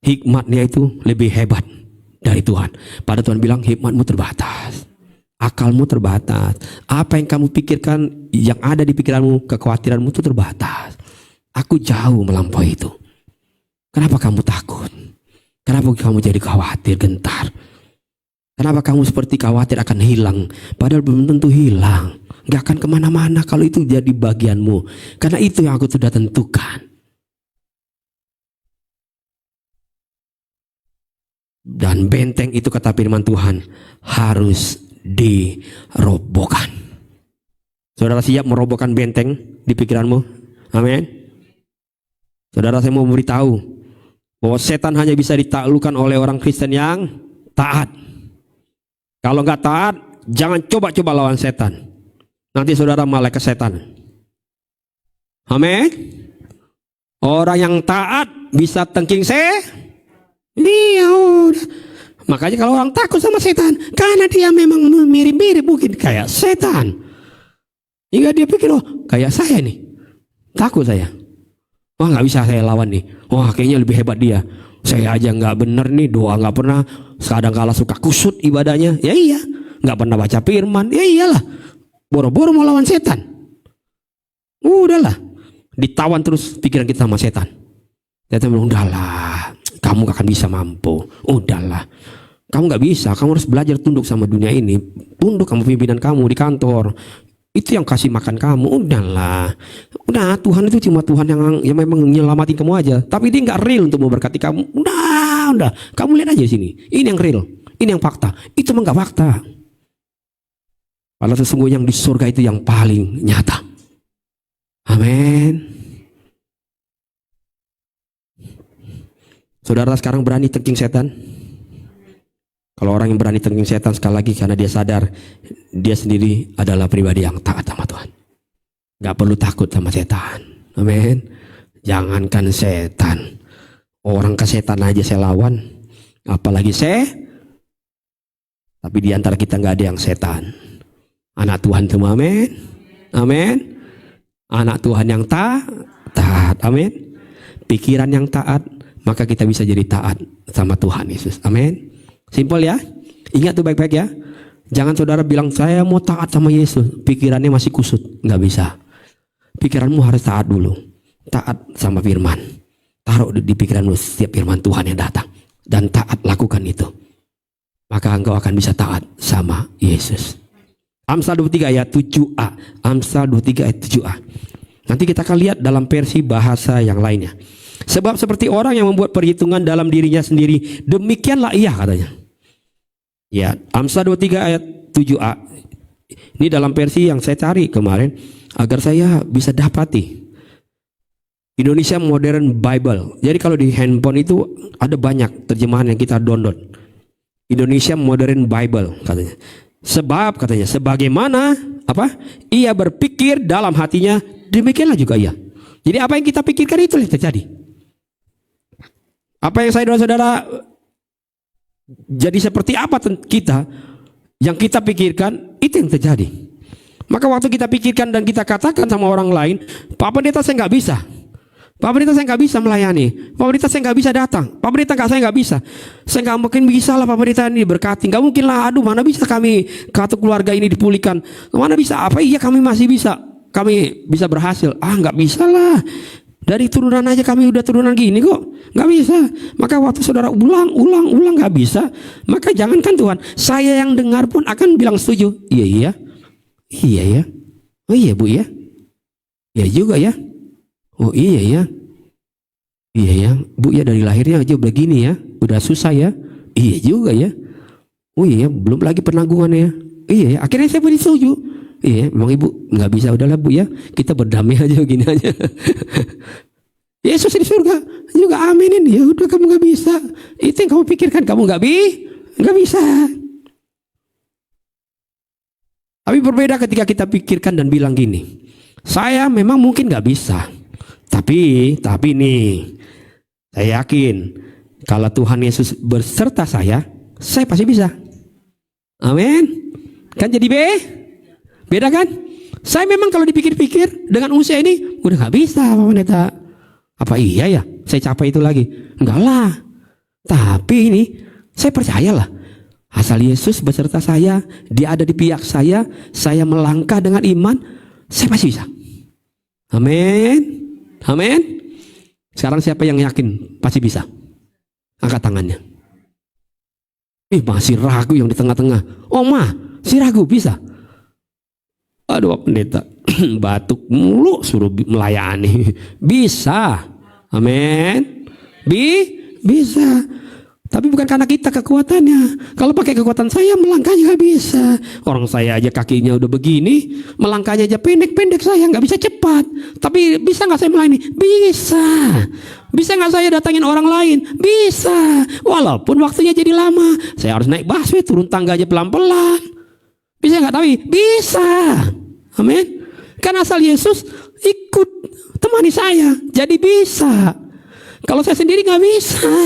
hikmatnya itu lebih hebat dari Tuhan. Pada Tuhan bilang hikmatmu terbatas, akalmu terbatas, apa yang kamu pikirkan, yang ada di pikiranmu, kekhawatiranmu itu terbatas. Aku jauh melampaui itu. Kenapa kamu takut? Kenapa kamu jadi khawatir, gentar? Kenapa kamu seperti khawatir akan hilang? Padahal belum tentu hilang. Gak akan kemana-mana kalau itu jadi bagianmu. Karena itu yang aku sudah tentukan. Dan benteng itu kata firman Tuhan harus dirobohkan. Saudara siap merobohkan benteng di pikiranmu? Amin. Saudara, saya mau memberitahu bahwa setan hanya bisa ditaklukkan oleh orang Kristen yang taat. Kalau nggak taat, jangan coba-coba lawan setan. Nanti saudara malah ke setan. Amin. Orang yang taat bisa tengking iya udah. Makanya kalau orang takut sama setan, karena dia memang mirip-mirip mungkin kayak setan. Hingga dia pikir, oh kayak saya nih, takut saya. Wah nggak bisa saya lawan nih. Wah kayaknya lebih hebat dia. Saya aja nggak bener nih, doa nggak pernah. Kadang kala suka kusut ibadahnya. Ya iya, nggak pernah baca firman. Ya iyalah, boro-boro mau lawan setan. Udahlah, ditawan terus pikiran kita sama setan. Setan bilang, udahlah, kamu gak akan bisa mampu. Udahlah, kamu gak bisa. Kamu harus belajar tunduk sama dunia ini. Tunduk sama pimpinan kamu di kantor. Itu yang kasih makan kamu. Udahlah, udah Tuhan itu cuma Tuhan yang memang nyelamatin kamu aja. Tapi dia gak real untuk memberkati kamu. Udah, kamu lihat aja sini. Ini yang real, ini yang fakta. Itu memang gak fakta. Padahal sesungguhnya yang di surga itu yang paling nyata. Amin. Saudara sekarang berani tengking setan? Kalau orang yang berani tengking setan sekali lagi karena dia sadar dia sendiri adalah pribadi yang taat sama Tuhan. Gak perlu takut sama setan. Amin. Jangankan setan, orang ke setan aja saya lawan, apalagi tapi di antara kita gak ada yang setan. Anak Tuhan semua, amin. Amin. Anak Tuhan yang taat, amin. Pikiran yang taat, maka kita bisa jadi taat sama Tuhan Yesus. Amin. Simpel ya. Ingat tuh baik-baik ya. Jangan saudara bilang saya mau taat sama Yesus, pikirannya masih kusut. Nggak bisa. Pikiranmu harus taat dulu. Taat sama firman. Taruh di pikiranmu setiap firman Tuhan yang datang. Dan taat lakukan itu. Maka engkau akan bisa taat sama Yesus. Amsal 23 ayat 7a. Amsal 23 ayat 7a. Nanti kita akan lihat dalam versi bahasa yang lainnya. Sebab seperti orang yang membuat perhitungan dalam dirinya sendiri, demikianlah ia, katanya. Ya, Amsal 23 ayat 7a. Ini dalam versi yang saya cari kemarin agar saya bisa dapati. Indonesia Modern Bible. Jadi kalau di handphone itu ada banyak terjemahan yang kita download. Indonesia Modern Bible, katanya. Sebab, katanya, sebagaimana ia berpikir dalam hatinya, demikianlah juga ia. Jadi apa yang kita pikirkan itu yang terjadi. Apa yang saudara-saudara jadi seperti apa kita, yang kita pikirkan itu yang terjadi. Maka waktu kita pikirkan dan kita katakan sama orang lain, Pak Pendeta saya nggak bisa, Pak Pendeta saya nggak bisa melayani, Pak Pendeta saya nggak bisa datang, Pak Pendeta saya nggak bisa, saya nggak mungkin bisa lah Pak Pendeta ini berkati, nggak mungkin lah, aduh mana bisa kami kartu keluarga ini dipulihkan, mana bisa, apa iya kami masih bisa, kami bisa berhasil, nggak bisa lah, dari turunan aja kami udah turunan gini kok, nggak bisa. Maka waktu saudara ulang nggak bisa, maka jangankan Tuhan, saya yang dengar pun akan bilang setuju, iya ya, oh iya Bu ya, iya juga ya. Oh iya ya Bu ya, dari lahirnya aja begini ya, udah susah ya, iya juga ya, oh iya belum lagi penanggungannya, iya ya, akhirnya saya pun setuju, iya memang Ibu nggak bisa, udahlah Bu ya, kita berdamai aja begini aja. Yesus di surga juga aminin, ya udah kamu nggak bisa, itu yang kamu pikirkan, kamu nggak bisa. Tapi berbeda ketika kita pikirkan dan bilang gini, saya memang mungkin nggak bisa. Tapi nih, saya yakin kalau Tuhan Yesus berserta saya pasti bisa. Amin. Kan jadi beda kan? Saya memang kalau dipikir-pikir dengan usia ini udah nggak bisa, Pak Pendeta. Apa iya ya? Saya capai itu lagi? Enggak lah. Tapi ini saya percayalah. Asal Yesus beserta saya, Dia ada di pihak saya melangkah dengan iman, saya pasti bisa. Amin. Amin. Sekarang siapa yang yakin pasti bisa? Angkat tangannya. Masih ragu yang di tengah-tengah. Oh si ragu bisa. Aduh Pak Pendeta, batuk mulu suruh melayani. Bisa. Amin. Bisa. Tapi bukan karena kita kekuatannya. Kalau pakai kekuatan saya melangkahnya nggak bisa. Orang saya aja kakinya udah begini, melangkahnya aja pendek-pendek, saya nggak bisa cepat. Tapi bisa nggak saya melayani? Bisa. Bisa nggak saya datangin orang lain? Bisa. Walaupun waktunya jadi lama. Saya harus naik busway, turun tangganya pelan-pelan. Bisa nggak? Tapi bisa. Amin. Kan asal Yesus ikut temani saya. Jadi bisa. Kalau saya sendiri nggak bisa.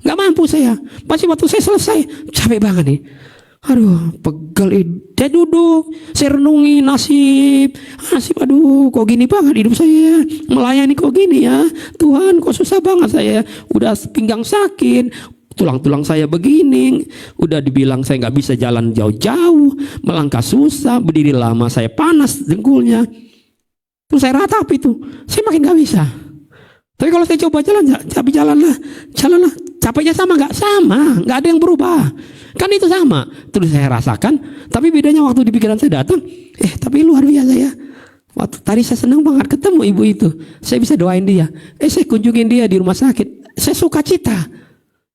Nggak mampu saya. Pasti waktu saya selesai, capek banget nih. Aduh, pegel. Dia duduk, saya renungi nasib, aduh, kok gini banget hidup saya, melayani kok gini ya, Tuhan, kok susah banget saya, udah pinggang sakit, tulang-tulang saya begini, udah dibilang saya nggak bisa jalan jauh-jauh, melangkah susah, berdiri lama saya panas dengkulnya, terus saya ratapi itu, saya makin nggak bisa. Tapi kalau saya coba jalanlah, capeknya sama nggak ada yang berubah. Kan itu sama, terus saya rasakan, tapi bedanya waktu di pikiran saya datang, tapi luar biasa ya. Waktu tadi saya senang banget ketemu ibu itu, saya bisa doain dia, saya kunjungin dia di rumah sakit, saya suka cita,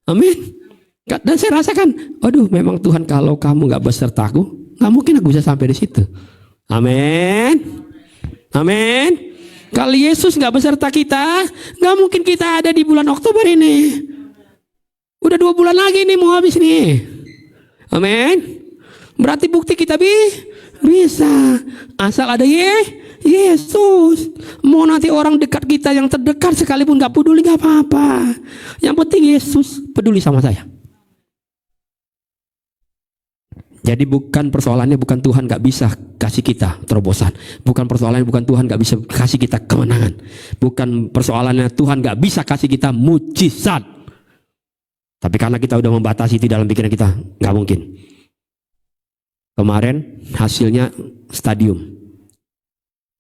amin. Dan saya rasakan, aduh, memang Tuhan kalau kamu nggak besertaku, nggak mungkin aku bisa sampai di situ, amin, amin. Kalau Yesus nggak beserta kita, nggak mungkin kita ada di bulan Oktober ini. Udah 2 bulan lagi nih mau habis nih. Amin. Berarti bukti kita bisa. Asal ada Yesus. Mau nanti orang dekat kita yang terdekat sekalipun gak peduli, gak apa-apa. Yang penting Yesus peduli sama saya. Jadi bukan persoalannya bukan Tuhan gak bisa kasih kita terobosan. Bukan persoalannya bukan Tuhan gak bisa kasih kita kemenangan. Bukan persoalannya Tuhan gak bisa kasih kita mujizat. Tapi karena kita udah membatasi itu dalam pikiran kita, nggak mungkin. Kemarin hasilnya stadium.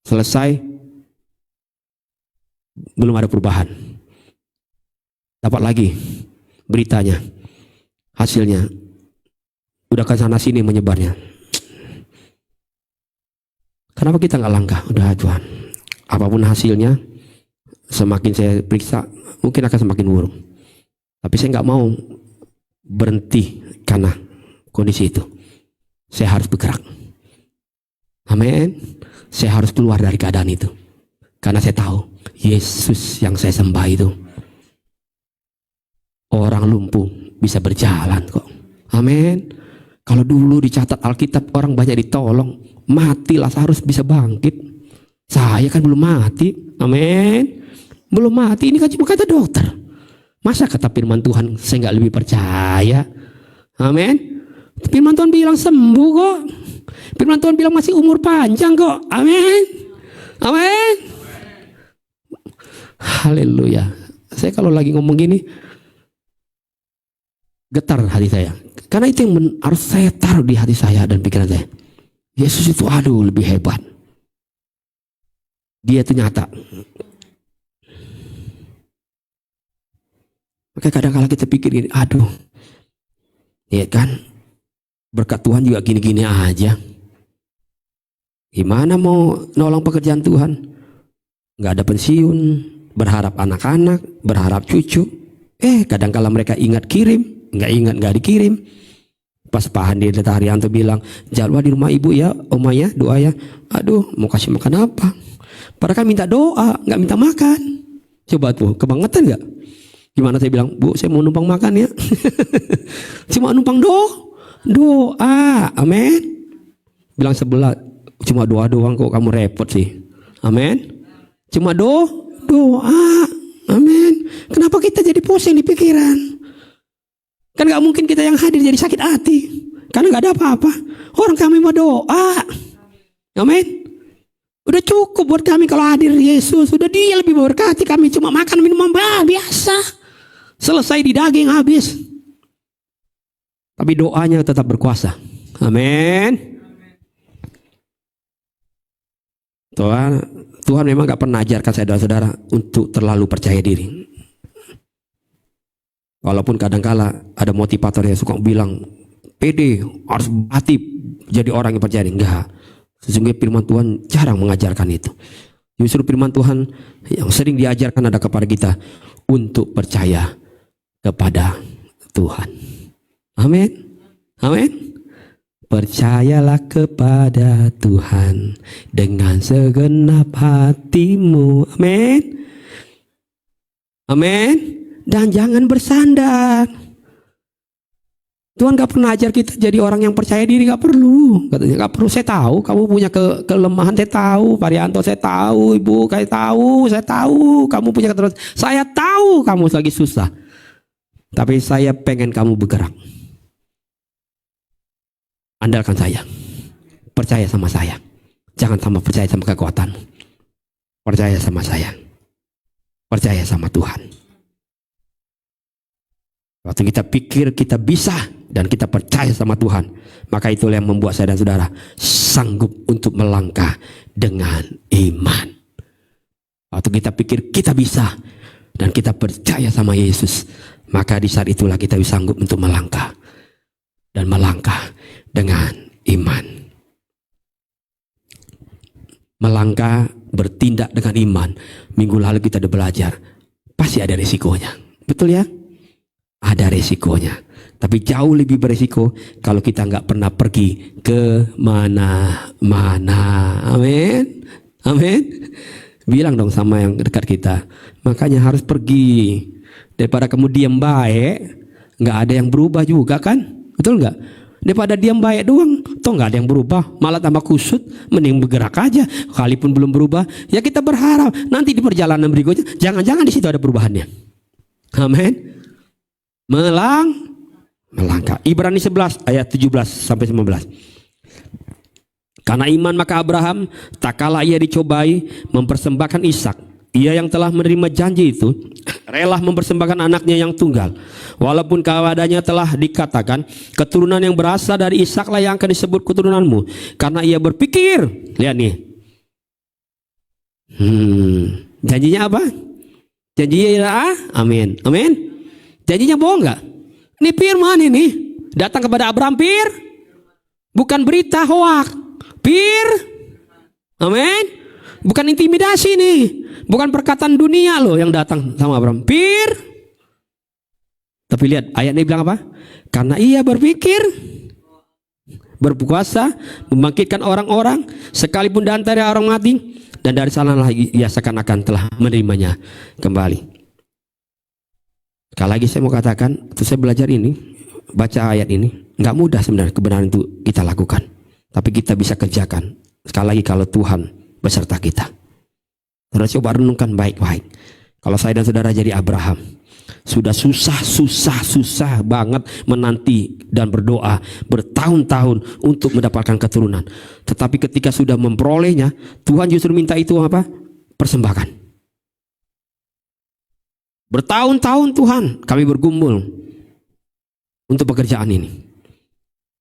Selesai, belum ada perubahan. Dapat lagi beritanya, hasilnya. Udah ke sana sini menyebarnya. Kenapa kita nggak langkah? Udah Tuhan, apapun hasilnya, semakin saya periksa, mungkin akan semakin buruk. Tapi saya nggak mau berhenti karena kondisi itu. Saya harus bergerak. Amin. Saya harus keluar dari keadaan itu. Karena saya tahu Yesus yang saya sembah itu, orang lumpuh bisa berjalan kok. Amin. Kalau dulu dicatat Alkitab orang banyak ditolong, mati Lazarus bisa bangkit. Saya kan belum mati. Amin. Belum mati. Ini kan cuma kata dokter. Masa kata firman Tuhan saya nggak lebih percaya? Amin. Firman Tuhan bilang sembuh kok. Firman Tuhan bilang masih umur panjang kok. Amin. Amin. Haleluya. Saya kalau lagi ngomong gini getar hati saya. Karena itu yang harus saya taruh di hati saya dan pikiran saya. Yesus itu aduh lebih hebat. Dia itu nyata. Maka kadang-kadang kita pikir, aduh, ya kan, berkat Tuhan juga gini-gini aja. Gimana mau nolong pekerjaan Tuhan? Nggak ada pensiun, berharap anak-anak, berharap cucu. Kadang-kadang mereka ingat kirim, nggak dikirim. Pas Pak Handi Haryanto bilang, jadwal di rumah ibu ya, Oma ya, doa ya. Aduh, mau kasih makan apa? Padahal kan minta doa, nggak minta makan. Coba tuh, kebangetan nggak? Gimana saya bilang, Bu, saya mau numpang makan ya. Cuma numpang doa. Amin. Bilang sebelah, cuma doa doang kok, kamu repot sih. Amin. Cuma doa. Amin. Kenapa kita jadi pusing di pikiran? Kan gak mungkin kita yang hadir jadi sakit hati. Karena gak ada apa-apa. Orang kami mau doa. Amin. Udah cukup buat kami kalau hadir Yesus. Udah dia lebih memberkati kami. Cuma makan minuman biasa. Selesai di daging habis. Tapi doanya tetap berkuasa. Amin. Tuhan memang gak pernah ajarkan saudara-saudara untuk terlalu percaya diri. Walaupun kadang-kala ada motivator yang suka bilang, pede, harus hati jadi orang yang percaya diri. Enggak. Sesungguhnya firman Tuhan jarang mengajarkan itu. Justru firman Tuhan yang sering diajarkan ada kepada kita untuk percaya kepada Tuhan. Amin. Amin. Percayalah kepada Tuhan dengan segenap hatimu. Amin. Amin. Dan jangan bersandar. Tuhan gak pernah ajar kita jadi orang yang percaya diri, gak perlu. Katanya gak perlu. Saya tahu kamu punya kelemahan, saya tahu. Parianto, saya tahu. Ibu, saya tahu. Kamu punya keterbatasan. Saya tahu kamu lagi susah. Tapi saya pengen kamu bergerak. Andalkan saya. Percaya sama saya. Jangan percaya sama kekuatanmu. Percaya sama saya. Percaya sama Tuhan. Waktu kita pikir kita bisa dan kita percaya sama Tuhan, maka itulah yang membuat saya dan saudara sanggup untuk melangkah dengan iman. Waktu kita pikir kita bisa dan kita percaya sama Yesus, maka di saat itulah kita bisa sanggup untuk melangkah dan melangkah dengan iman. Melangkah, bertindak dengan iman. Minggu lalu kita udah belajar, pasti ada resikonya. Betul ya? Ada resikonya. Tapi jauh lebih beresiko kalau kita nggak pernah pergi ke mana-mana. Amin. Amin. Bilang dong sama yang dekat kita. Makanya harus pergi. Daripada kamu diam baik, nggak ada yang berubah juga kan? Betul nggak? Daripada diam baik doang, toh nggak ada yang berubah, malah tambah kusut. Mending bergerak aja. Kalaupun belum berubah, ya kita berharap nanti di perjalanan berikutnya, jangan-jangan di situ ada perubahannya. Amin. Melangkah. Ibrani 11 ayat 17 sampai 19. Karena iman maka Abraham tak kala ia dicobai mempersembahkan Ishak. Ia yang telah menerima janji itu rela mempersembahkan anaknya yang tunggal. Walaupun kepadanya telah dikatakan keturunan yang berasal dari Ishak lah yang akan disebut keturunanmu. Karena ia berpikir, lihat nih. Janjinya apa? Janjinya amin. Amin. Janjinya bohong nggak? Ini firman ini datang kepada Abraham bukan berita hoak, amin. Bukan intimidasi nih, bukan perkataan dunia loh yang datang sama Abraham, Tapi lihat ayatnya bilang apa? Karena ia berpikir berpuasa membangkitkan orang-orang sekalipun dari antara orang mati, dan dari sana lagi ia seakan-akan telah menerimanya kembali. Sekali lagi saya mau katakan, waktu saya belajar ini, baca ayat ini, nggak mudah sebenarnya kebenaran itu kita lakukan. Tapi kita bisa kerjakan. Sekali lagi kalau Tuhan beserta kita. Saudara coba renungkan baik-baik. Kalau saya dan saudara jadi Abraham, sudah susah banget menanti dan berdoa bertahun-tahun untuk mendapatkan keturunan. Tetapi ketika sudah memperolehnya, Tuhan justru minta itu apa? Persembahkan. Bertahun-tahun Tuhan kami bergumul untuk pekerjaan ini.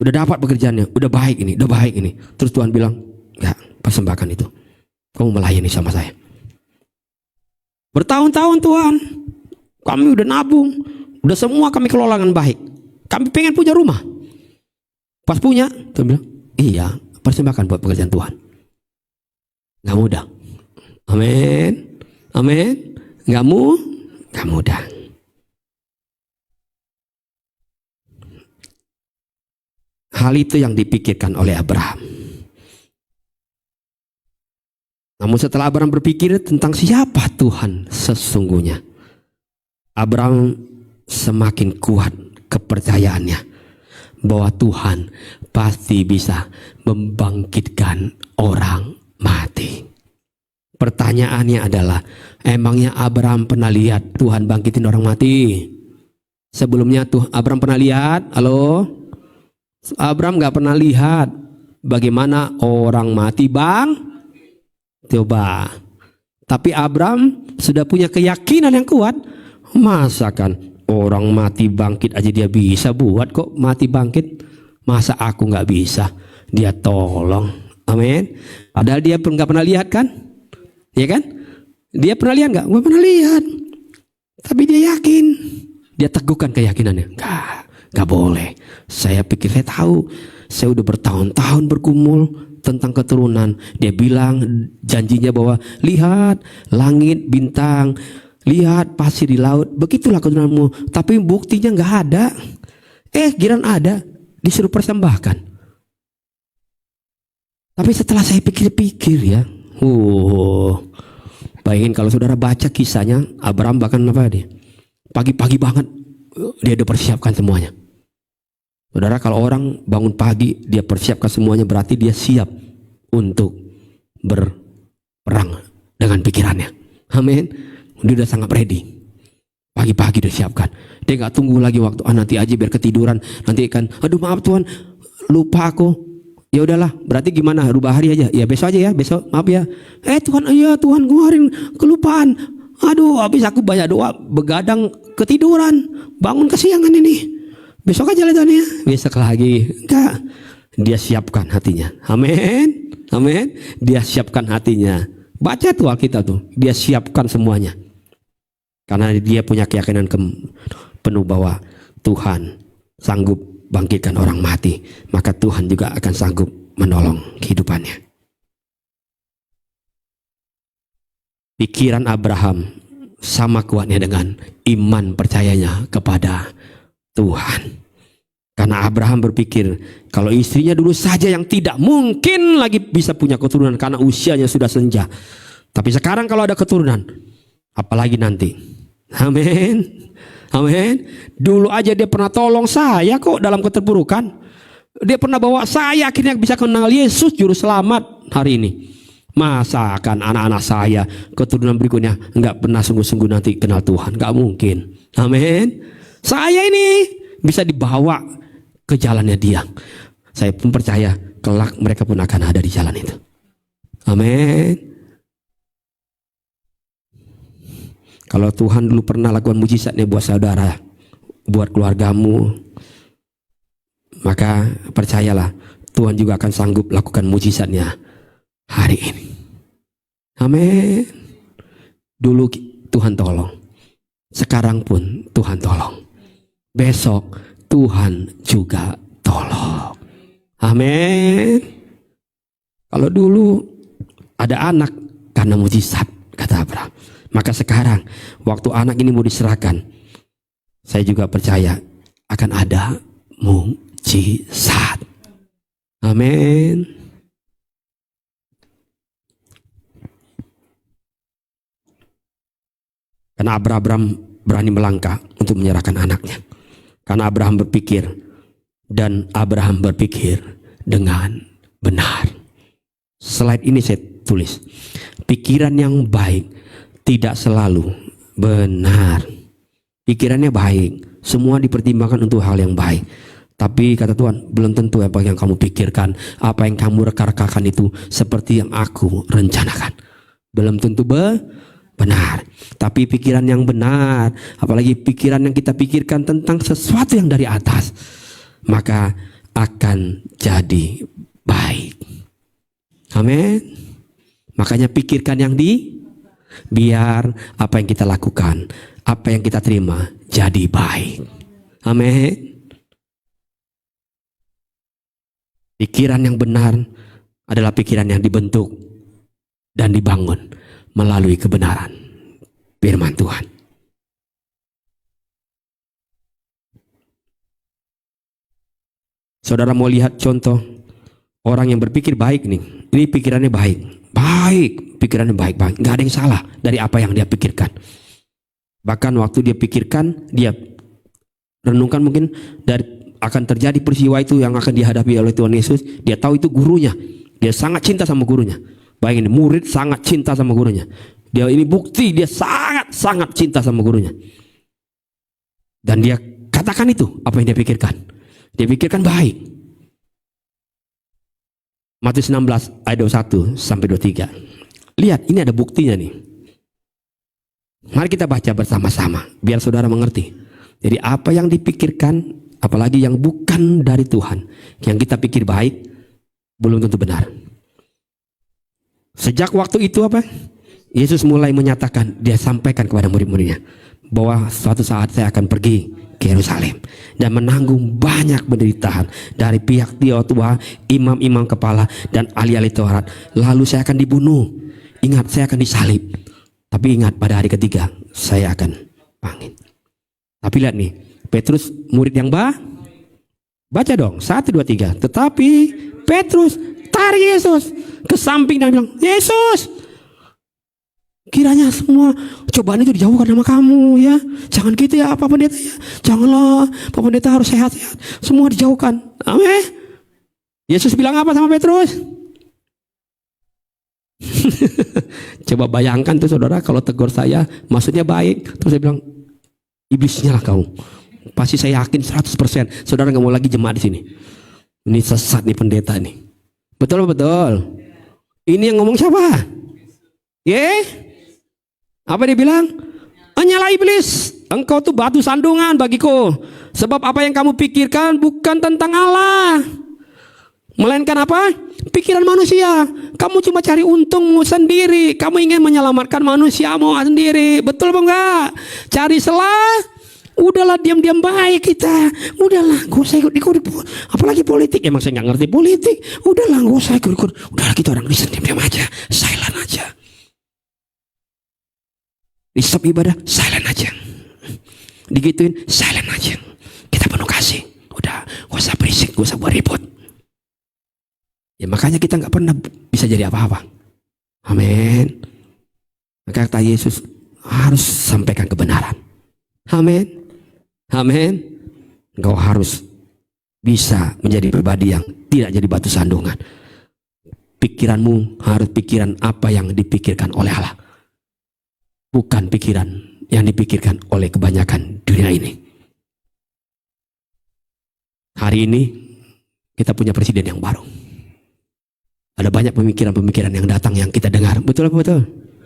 Udah dapat pekerjaannya, udah baik ini. Terus Tuhan bilang, ya persembahkan itu. Kamu melayani sama saya. Bertahun-tahun Tuhan, kami udah nabung, udah semua kami kelola dengan baik. Kami pengen punya rumah. Pas punya, Tuhan bilang, iya persembahkan buat pekerjaan Tuhan. Gak mudah. Amin. Amin. Gak mudah. Hal itu yang dipikirkan oleh Abraham. Namun setelah Abraham berpikir tentang siapa Tuhan sesungguhnya, Abraham semakin kuat kepercayaannya bahwa Tuhan pasti bisa membangkitkan orang mati. Pertanyaannya adalah, emangnya Abraham pernah lihat Tuhan bangkitin orang mati? Sebelumnya Abraham pernah lihat? Halo? Abraham gak pernah lihat bagaimana orang mati coba. Tapi Abraham sudah punya keyakinan yang kuat. Masakan orang mati bangkit aja dia bisa buat kok mati bangkit. Masa aku gak bisa? Dia tolong. Amin. Padahal dia pun gak pernah lihat kan? Ya kan? Dia pernah lihat nggak? Nggak pernah lihat. Tapi dia yakin. Dia teguhkan keyakinannya. Nggak boleh. Saya pikir saya tahu. Saya udah bertahun-tahun bergumul tentang keturunan. Dia bilang janjinya bahwa lihat langit, bintang, lihat pasir di laut. Begitulah keturunanmu. Tapi buktinya nggak ada. Giran ada. Disuruh persembahkan. Tapi setelah saya pikir-pikir ya. Bayangin kalau saudara baca kisahnya, Abraham bahkan apa dia? Pagi-pagi banget dia udah persiapkan semuanya. Saudara, kalau orang bangun pagi dia persiapkan semuanya, berarti dia siap untuk berperang dengan pikirannya. Amin. Dia udah sangat ready. Pagi-pagi dia siapkan. Dia nggak tunggu lagi waktu nanti aja biar ketiduran. Nanti kan, aduh maaf Tuhan, lupa aku. Ya udahlah, berarti gimana? Rubah hari aja. Ya besok aja ya, besok maaf ya. Tuhan, iya Tuhan, gue hari kelupaan. Aduh, habis aku banyak doa, begadang ketiduran, bangun kesiangan ini. Besok aja lah Tuhan ya. Besok lagi. Enggak. Dia siapkan hatinya. Amin. Amin. Dia siapkan hatinya. Baca tuh Alkitab tuh. Dia siapkan semuanya. Karena dia punya keyakinan penuh bahwa Tuhan sanggup bangkitkan orang mati. Maka Tuhan juga akan sanggup menolong kehidupannya. Pikiran Abraham sama kuatnya dengan iman percayanya kepada Tuhan. Karena Abraham berpikir kalau istrinya dulu saja yang tidak mungkin lagi bisa punya keturunan karena usianya sudah senja. Tapi sekarang kalau ada keturunan, apalagi nanti. Amin. Amin. Dulu aja dia pernah tolong saya kok dalam keterpurukan. Dia pernah bawa saya akhirnya bisa kenal Yesus juru selamat hari ini. Masa akan anak-anak saya keturunan berikutnya nggak pernah sungguh-sungguh nanti kenal Tuhan? Nggak mungkin. Amin. Saya ini bisa dibawa ke jalannya dia. Saya pun percaya kelak mereka pun akan ada di jalan itu. Amin. Kalau Tuhan dulu pernah lakukan mujizatnya buat saudara, buat keluargamu, maka percayalah Tuhan juga akan sanggup lakukan mujizatnya hari ini. Amin. Dulu Tuhan tolong, sekarang pun Tuhan tolong, besok Tuhan juga tolong. Amin. Kalau dulu ada anak karena mujizat, kata Abraham, maka sekarang waktu anak ini mau diserahkan, saya juga percaya akan ada mujizat. Amin. Karena Abraham berani melangkah untuk menyerahkan anaknya. Karena Abraham berpikir, dan Abraham berpikir dengan benar. Slide ini saya tulis, pikiran yang baik tidak selalu benar. Pikirannya baik, semua dipertimbangkan untuk hal yang baik. Tapi kata Tuhan, belum tentu apa yang kamu pikirkan, apa yang kamu reka-rekakan itu seperti yang aku rencanakan. Belum tentu benar. Tapi pikiran yang benar, apalagi pikiran yang kita pikirkan tentang sesuatu yang dari atas, maka akan jadi baik. Amin. Makanya pikirkan yang biar apa yang kita lakukan, apa yang kita terima jadi baik. Amin. Pikiran yang benar adalah pikiran yang dibentuk dan dibangun melalui kebenaran firman Tuhan. Saudara mau lihat contoh orang yang berpikir baik nih. Ini pikirannya baik. Baik, pikirannya baik-baik. Gak ada yang salah dari apa yang dia pikirkan. Bahkan waktu dia pikirkan, dia renungkan mungkin dari akan terjadi peristiwa itu yang akan dihadapi oleh Tuhan Yesus. Dia tahu itu gurunya. Dia sangat cinta sama gurunya. Bayangin, murid sangat cinta sama gurunya. Dia ini bukti dia sangat cinta sama gurunya. Dan dia katakan itu apa yang dia pikirkan. Dia pikirkan baik. Matius 16 ayat 21 sampai 23. Lihat, ini ada buktinya nih. Mari kita baca bersama-sama biar saudara mengerti. Jadi apa yang dipikirkan, apalagi yang bukan dari Tuhan, yang kita pikir baik, belum tentu benar. Sejak waktu itu apa? Yesus mulai menyatakan, dia sampaikan kepada murid-muridnya bahwa suatu saat saya akan pergi ke Yerusalem dan menanggung banyak penderitaan dari pihak tua-tua, imam-imam kepala dan ahli-ahli Taurat. Lalu saya akan dibunuh. Ingat, saya akan disalib. Tapi ingat, pada hari ketiga saya akan bangkit. Tapi lihat nih, Petrus murid yang baca dong 1, 2, 3. Tetapi Petrus tarik Yesus ke samping dan bilang, Yesus, Kiranya semua cobaan itu dijauhkan sama kamu ya. Jangan gitu ya Pak Pendeta ya. Janganlah, Pak Pendeta harus sehat-sehat. Semua dijauhkan. Amin. Yesus bilang apa sama Petrus? Coba bayangkan tuh saudara, kalau tegur saya maksudnya baik, terus saya bilang iblisnya lah kau. Pasti saya yakin 100% saudara nggak mau lagi jemaat di sini. Ini sesat nih pendeta nih. Betul betul. Ini yang ngomong siapa? Apa dia bilang? Hanyalah iblis. Engkau tuh batu sandungan bagiku. Sebab apa yang kamu pikirkan bukan tentang Allah, melainkan apa? Pikiran manusia. Kamu cuma cari untungmu sendiri. Kamu ingin menyelamatkan manusiamu sendiri. Betul apa enggak? Cari celah. Udahlah diam-diam baik kita. Udahlah gak usah ikut apalagi politik. Emang saya gak ngerti politik. Udahlah gak usah ikut. Udahlah kita orang Kristen diam-diam aja. Silent aja. Di stop ibadah silent aja. Digituin silent aja. Kita penuh kasih. Udah gak usah berisik, gak usah buat ribut. Ya makanya kita gak pernah bisa jadi apa-apa. Amin. Maka kata Yesus harus sampaikan kebenaran. Amin. Amin. Engkau harus bisa menjadi pribadi yang tidak jadi batu sandungan. Pikiranmu harus pikiran apa yang dipikirkan oleh Allah, bukan pikiran yang dipikirkan oleh kebanyakan dunia ini. Hari ini kita punya presiden yang baru. Ada banyak pemikiran-pemikiran yang datang yang kita dengar. Betul.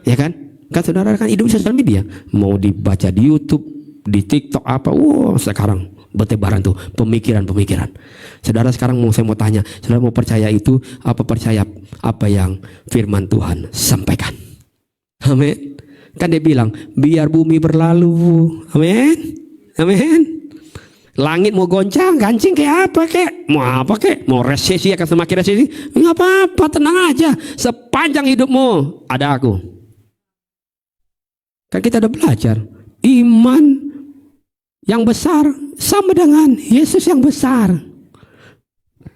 Ya kan? Kan saudara kan hidup sosial media. Mau dibaca di YouTube, di TikTok apa. Sekarang bertebaran tuh pemikiran-pemikiran. Saudara sekarang saya mau tanya. Saudara mau percaya itu apa percaya apa yang firman Tuhan sampaikan? Amin. Kan dia bilang biar bumi berlalu. Amin. Amin. Langit mau goncang gancing kayak apa kek, mau apa kek, mau resesi akan semakin resesi, nggak apa-apa, tenang aja. Sepanjang hidupmu ada aku. Kan kita udah belajar iman yang besar sama dengan Yesus yang besar.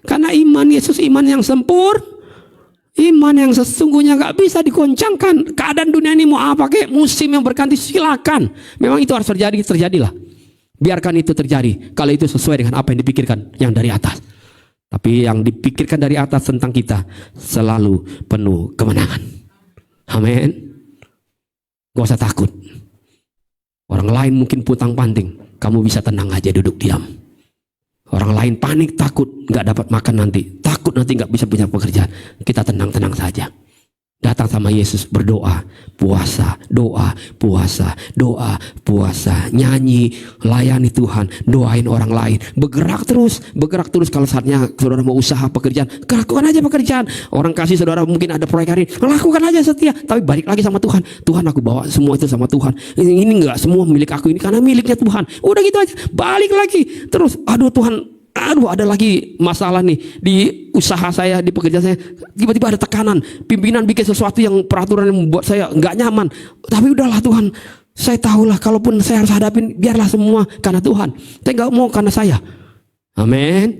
Karena iman Yesus iman yang sempurna, iman yang sesungguhnya gak bisa digoncangkan. Keadaan dunia ini mau apa kek, musim yang berganti silakan. Memang itu harus terjadi, terjadilah. Biarkan itu terjadi kalau itu sesuai dengan apa yang dipikirkan yang dari atas. Tapi yang dipikirkan dari atas tentang kita selalu penuh kemenangan. Amin. Gak usah takut. Orang lain mungkin putang panting, kamu bisa tenang aja duduk diam. Orang lain panik takut gak dapat makan nanti, takut nanti gak bisa punya pekerjaan. Kita tenang-tenang saja. Datang sama Yesus, berdoa, puasa, doa, puasa, doa, puasa, nyanyi, layani Tuhan, doain orang lain, bergerak terus kalau saatnya saudara mau usaha pekerjaan, lakukan aja pekerjaan. Orang kasih saudara mungkin ada proyek hari, lakukan aja setia, tapi balik lagi sama Tuhan. Tuhan, aku bawa semua itu sama Tuhan. Ini enggak semua milik aku, ini karena miliknya Tuhan. Udah gitu aja, balik lagi terus. Aduh Tuhan, ada lagi masalah nih di usaha saya, di pekerjaan saya, tiba-tiba ada tekanan, pimpinan bikin sesuatu yang peraturan yang membuat saya nggak nyaman. Tapi udahlah Tuhan, saya tahulah kalaupun saya harus hadapin, biarlah semua karena Tuhan. Saya nggak mau karena saya. Amin.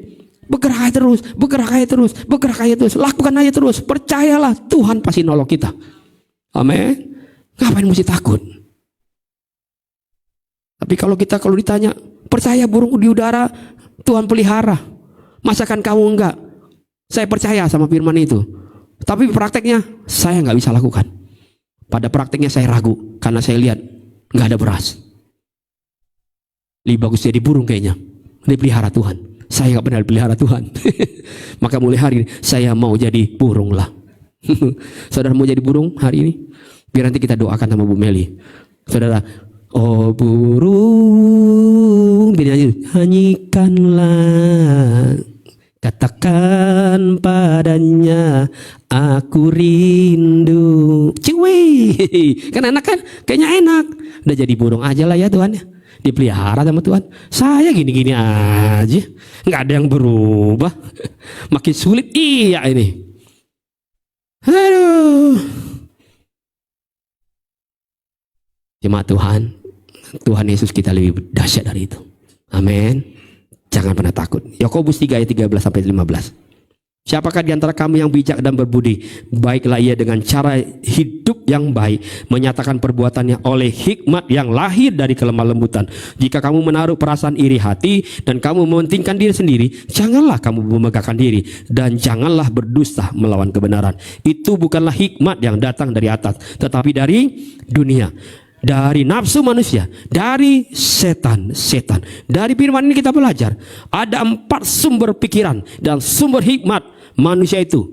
Bergerak aja terus, lakukan aja terus. Percayalah Tuhan pasti nolong kita. Amin. Ngapain mesti takut? Tapi kalau ditanya, percaya burung di udara Tuhan pelihara, masakan kamu enggak? Saya percaya sama firman itu, tapi prakteknya saya nggak bisa lakukan. Pada prakteknya saya ragu karena saya lihat nggak ada beras. Lebih bagus jadi burung kayaknya, dipelihara Tuhan. Saya nggak pernah dipelihara Tuhan. Maka mulai hari ini saya mau jadi burung lah. Saudara mau jadi burung hari ini? Biar nanti kita doakan sama Bu Meli. Saudara, oh burung, nyanyikanlah, katakan padanya, aku rindu. Cuy, kan enak kan? Kayaknya enak. Udah jadi burung aja lah ya Tuhan ya. Dipelihara sama Tuhan. Saya gini-gini aja, nggak ada yang berubah. Makin sulit iya ini. Aduh. Jemaat Tuhan Yesus kita lebih dahsyat dari itu. Amin. Jangan pernah takut. Yakobus 3 ayat 13 sampai 15. Siapakah di antara kamu yang bijak dan berbudi? Baiklah ia dengan cara hidup yang baik, menyatakan perbuatannya oleh hikmat yang lahir dari kelemah lembutan. Jika kamu menaruh perasaan iri hati dan kamu mementingkan diri sendiri, janganlah kamu memegahkan diri dan janganlah berdusta melawan kebenaran. Itu bukanlah hikmat yang datang dari atas, tetapi dari dunia, dari nafsu manusia, dari setan. Dari firman ini kita belajar ada 4 sumber pikiran dan sumber hikmat manusia itu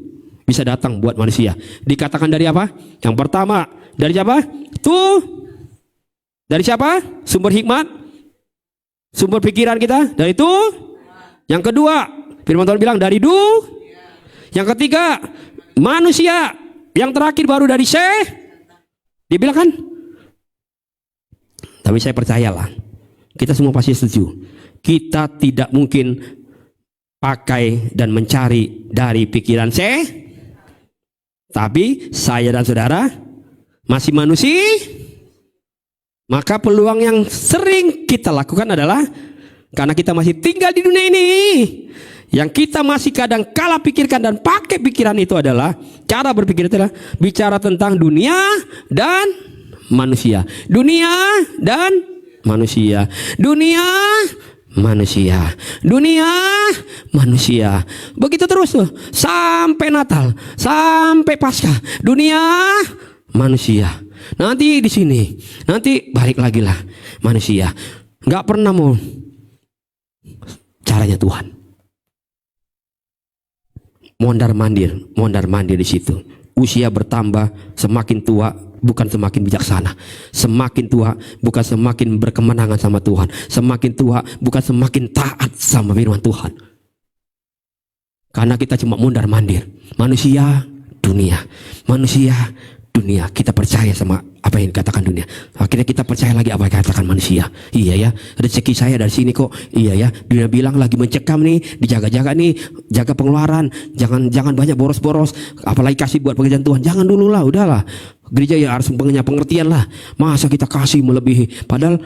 bisa datang buat manusia. Dikatakan dari apa? Yang pertama, dari siapa? Dari siapa? Sumber hikmat, sumber pikiran kita dari itu. Yang kedua, firman Tuhan bilang dari Yang ketiga, manusia. Yang terakhir baru dari Dia bilang kan? Tapi saya percayalah, kita semua pasti setuju, kita tidak mungkin pakai dan mencari dari pikiran tapi saya dan saudara masih manusia. Maka peluang yang sering kita lakukan adalah karena kita masih tinggal di dunia ini, yang kita masih kadang kala pikirkan dan pakai pikiran itu adalah cara berpikir itu adalah bicara tentang dunia dan manusia, dunia dan manusia, dunia manusia. Begitu terus tuh sampai Natal, sampai Paskah, dunia manusia. Nanti di sini, nanti balik lagi lah manusia. Nggak pernah mau caranya Tuhan. Mondar mandir di situ. Usia bertambah, semakin tua bukan semakin bijaksana. Semakin tua bukan semakin berkemenangan sama Tuhan. Semakin tua bukan semakin taat sama firman Tuhan. Karena kita cuma mondar mandir. Manusia, dunia. Kita percaya sama apa yang dikatakan dunia. Akhirnya kita percaya lagi apa yang dikatakan manusia. Iya ya, rezeki saya dari sini kok. Iya ya, dunia bilang lagi mencekam nih, dijaga-jaga nih, jaga pengeluaran, jangan banyak boros-boros, apalagi kasih buat pekerjaan Tuhan. Jangan dulu lah, udahlah. Gereja ya harus punya pengertian lah. Masa kita kasih melebihi, padahal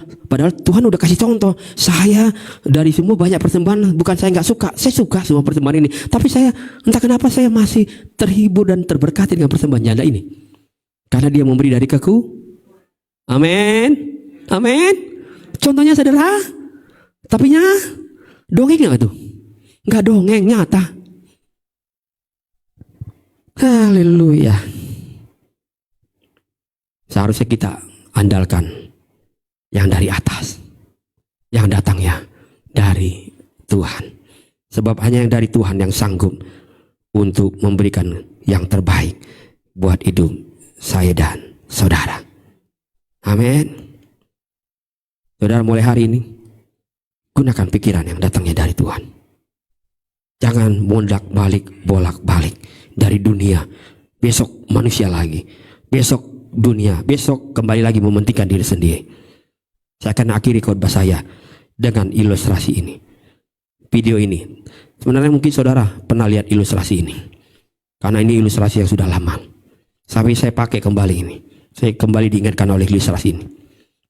Tuhan udah kasih contoh. Saya dari semua banyak persembahan, bukan saya nggak suka, saya suka semua persembahan ini. Tapi saya entah kenapa saya masih terhibur dan terberkati dengan persembahan janda ini. Karena dia memberi dari Amin. Contohnya sederhana, tapi dongeng nggak tuh? Nggak dongeng, nyata. Haleluya. Seharusnya kita andalkan yang dari atas, yang datangnya dari Tuhan. Sebab hanya yang dari Tuhan yang sanggup untuk memberikan yang terbaik buat hidup saya dan saudara. Amin. Saudara, mulai hari ini gunakan pikiran yang datangnya dari Tuhan. Jangan bolak-balik dari dunia. Besok manusia lagi. Besok dunia. Besok kembali lagi mementingkan diri sendiri. Saya akan akhiri khotbah saya dengan ilustrasi ini. Video ini. Sebenarnya mungkin saudara pernah lihat ilustrasi ini. Karena ini ilustrasi yang sudah lama. Tapi saya pakai kembali ini. Saya kembali diingatkan oleh ilustrasi ini.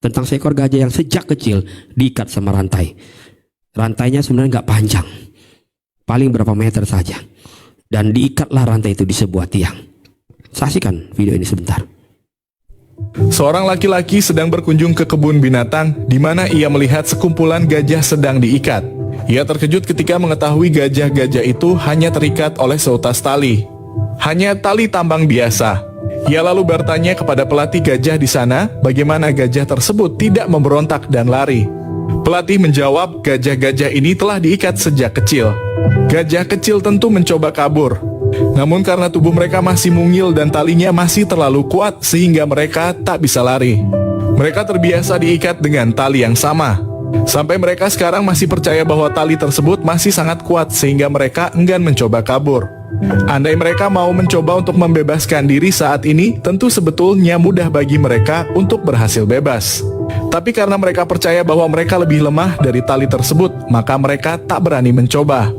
Tentang seekor gajah yang sejak kecil diikat sama rantai. Rantainya sebenarnya nggak panjang. Paling berapa meter saja. Dan diikatlah rantai itu di sebuah tiang. Saksikan video ini sebentar. Seorang laki-laki sedang berkunjung ke kebun binatang di mana ia melihat sekumpulan gajah sedang diikat. Ia terkejut ketika mengetahui gajah-gajah itu hanya terikat oleh seutas tali. Hanya tali tambang biasa. Ia lalu bertanya kepada pelatih gajah di sana bagaimana gajah tersebut tidak memberontak dan lari. Pelatih menjawab, gajah-gajah ini telah diikat sejak kecil. Gajah kecil tentu mencoba kabur. Namun karena tubuh mereka masih mungil dan talinya masih terlalu kuat sehingga mereka tak bisa lari. Mereka terbiasa diikat dengan tali yang sama. Sampai mereka sekarang masih percaya bahwa tali tersebut masih sangat kuat sehingga mereka enggan mencoba kabur. Andai mereka mau mencoba untuk membebaskan diri saat ini, tentu sebetulnya mudah bagi mereka untuk berhasil bebas. Tapi karena mereka percaya bahwa mereka lebih lemah dari tali tersebut, maka mereka tak berani mencoba.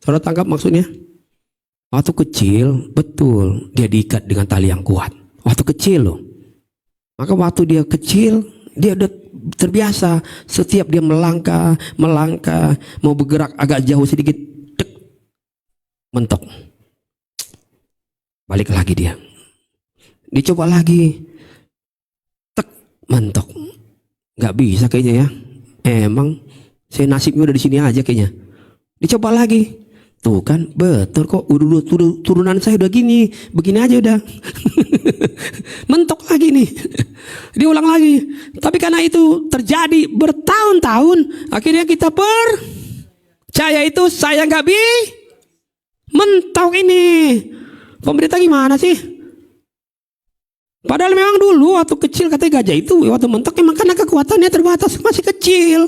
Saudara tangkap maksudnya? Waktu kecil, betul, dia diikat dengan tali yang kuat. Waktu kecil loh. Maka waktu dia kecil, dia udah terbiasa. Setiap dia melangkah, mau bergerak agak jauh sedikit, tek, mentok. Balik lagi dia. Dicoba lagi, tek, mentok. Nggak bisa kayaknya ya. Emang saya nasibnya udah di sini aja kayaknya. Dicoba lagi. Tuh kan betul kok, udah turunan saya udah gini, begini aja udah. Mentok lagi nih. Diulang lagi. Tapi karena itu terjadi bertahun-tahun, akhirnya kita percaya itu saya nggak mentok ini. Pemerintah gimana sih? Padahal memang dulu waktu kecil katanya gajah itu waktu mentok memang karena kekuatannya terbatas, masih kecil.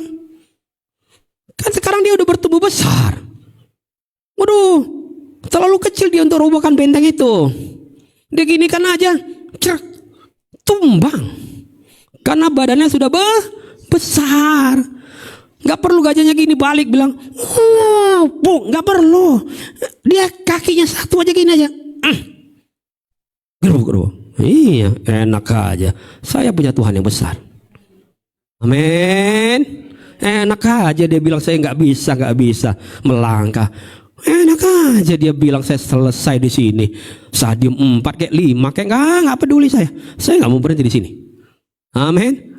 Kan sekarang dia udah bertumbuh besar. Waduh, terlalu kecil dia untuk robohkan benteng itu. Dia gini kan aja, cerak, tumbang. Karena badannya sudah besar. Gak perlu gajahnya gini balik bilang, oh, bu, gak perlu. Dia kakinya satu aja gini aja. Geruk. Iya, enak aja. Saya punya Tuhan yang besar. Amin. Enak aja dia bilang saya nggak bisa melangkah. Enak aja dia bilang saya selesai di sini. Stadium 4 kayak 5 kayak nggak peduli saya. Saya nggak mau berhenti di sini. Amin.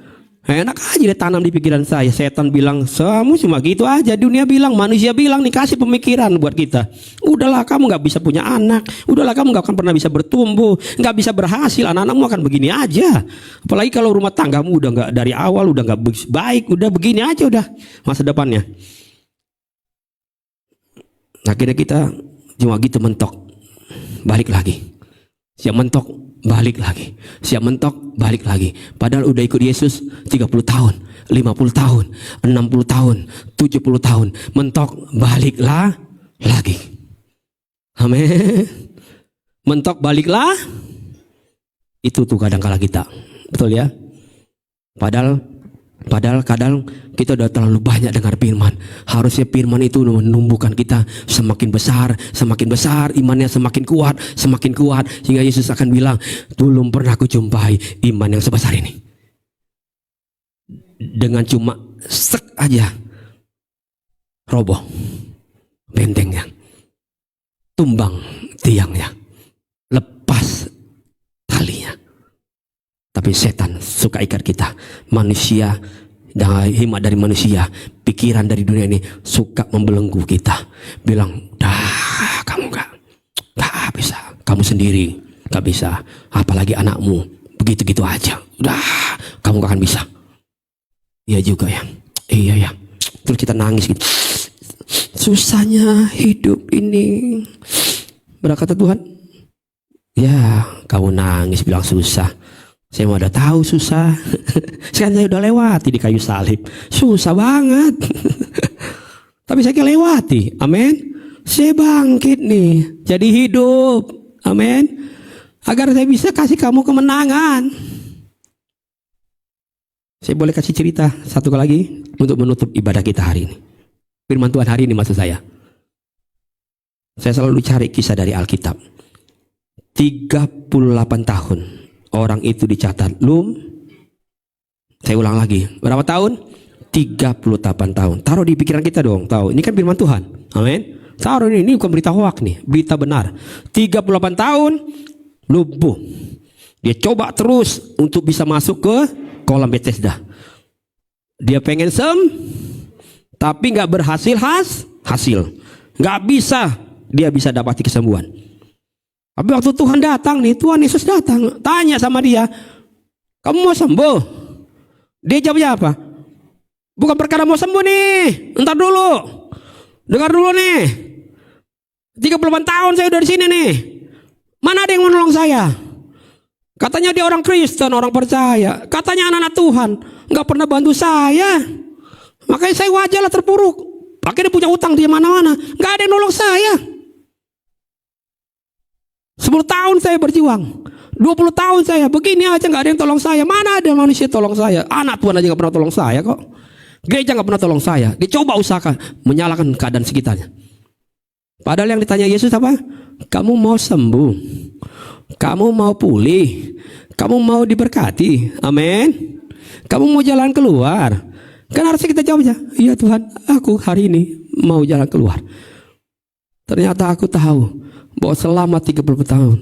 Enak aja dia tanam di pikiran saya. Setan bilang, kamu cuma gitu aja. Dunia bilang, manusia bilang, nih kasih pemikiran buat kita. Udahlah kamu nggak bisa punya anak. Udahlah kamu nggak akan pernah bisa bertumbuh, nggak bisa berhasil. Anak-anakmu akan begini aja. Apalagi kalau rumah tanggamu udah nggak dari awal, udah nggak baik, udah begini aja udah masa depannya. Akhirnya kita cuma gitu mentok, balik lagi. Siap mentok, balik lagi. Siap mentok, balik lagi. Padahal udah ikut Yesus 30 tahun, 50 tahun, 60 tahun, 70 tahun. Mentok, baliklah lagi. Amin. Mentok, baliklah. Itu tuh kadang kala kita. Betul ya? Padahal kadang kita udah terlalu banyak dengar firman. Harusnya firman itu menumbuhkan kita semakin besar, imannya semakin kuat. Sehingga Yesus akan bilang, belum pernah aku jumpai iman yang sebesar ini. Dengan cuma sek aja, roboh bentengnya, tumbang tiangnya, lepas talinya. Tapi setan suka ikat kita. Manusia dan hikmat dari manusia, pikiran dari dunia ini suka membelenggu kita. Bilang, dah kamu gak bisa. Kamu sendiri gak bisa. Apalagi anakmu begitu-gitu aja. Udah kamu gak akan bisa. Iya juga ya. Iya ya. Terus kita nangis gitu. Susahnya hidup ini. Berkata Tuhan, ya kamu nangis bilang susah. Saya mau udah tahu susah. Sekarang saya udah lewati di kayu salib. Susah banget. Tapi saya lewati. Amin. Saya bangkit nih. Jadi hidup. Amin. Agar saya bisa kasih kamu kemenangan. Saya boleh kasih cerita satu lagi untuk menutup ibadah kita hari ini. Firman Tuhan hari ini maksud saya. Saya selalu cari kisah dari Alkitab. 38 tahun. Orang itu dicatat saya ulang lagi, berapa tahun? 38 tahun. Taruh di pikiran kita dong, tahu ini kan firman Tuhan. Amin. Taruh ini bukan berita hoak nih, berita benar. 38 tahun lumpuh. Dia coba terus untuk bisa masuk ke kolam Bethesda. Dia pengen tapi nggak berhasil hasil. Nggak bisa dia bisa dapati kesembuhan. Tapi waktu Tuhan datang nih, Tuhan Yesus datang, tanya sama dia, kamu mau sembuh? Dia jawabnya apa? Bukan perkara mau sembuh nih, entar dulu, dengar dulu nih. 38 tahun saya udah di sini nih, mana ada yang menolong saya? Katanya dia orang Kristen, orang percaya, katanya anak-anak Tuhan, nggak pernah bantu saya, makanya saya wajarlah terpuruk. Akhirnya punya utang di mana-mana, nggak ada yang nolong saya. 10 tahun saya berjuang, 20 tahun saya begini aja nggak ada yang tolong saya. Mana ada manusia tolong saya? Anak Tuhan aja nggak pernah tolong saya kok. Gereja nggak pernah tolong saya. Dia coba usahakan menyalahkan keadaan sekitarnya. Padahal yang ditanya Yesus apa? Kamu mau sembuh? Kamu mau pulih? Kamu mau diberkati? Amin. Kamu mau jalan keluar? Kan harusnya kita jawab aja, iya Tuhan, aku hari ini mau jalan keluar. Ternyata aku tahu bahwa selama 30 tahun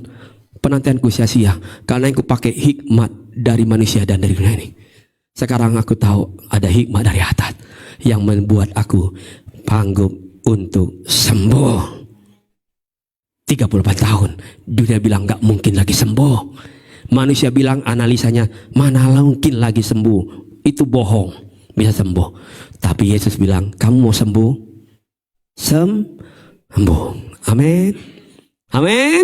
penantianku sia-sia karena aku pakai hikmat dari manusia dan dari dunia ini. Sekarang aku tahu ada hikmat dari atas yang membuat aku sanggup untuk sembuh. 34 tahun dunia bilang gak mungkin lagi sembuh. Manusia bilang analisanya mana mungkin lagi sembuh, itu bohong. Bisa sembuh. Tapi Yesus bilang, kamu mau sembuh? Sembuh. Amin. Amin.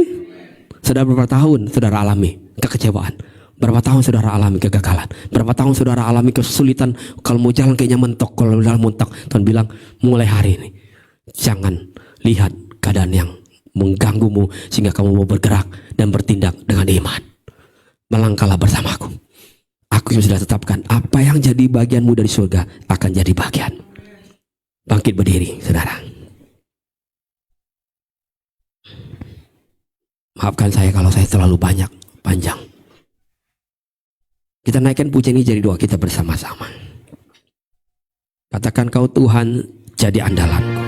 Sudah berapa tahun saudara alami kekecewaan? Berapa tahun saudara alami kegagalan? Berapa tahun saudara alami kesulitan? Kalau mau jalan kayaknya mentok. Kalau jalan mentok, Tuhan bilang, mulai hari ini jangan lihat keadaan yang mengganggumu sehingga kamu mau bergerak dan bertindak dengan iman. Melangkahlah bersamaku. Aku yang sudah tetapkan apa yang jadi bagianmu dari surga akan jadi bagian. Bangkit berdiri, saudara. Maafkan saya kalau saya terlalu panjang. Kita naikkan pujian ini jadi doa kita bersama-sama. Katakan, kau Tuhan jadi andalanku.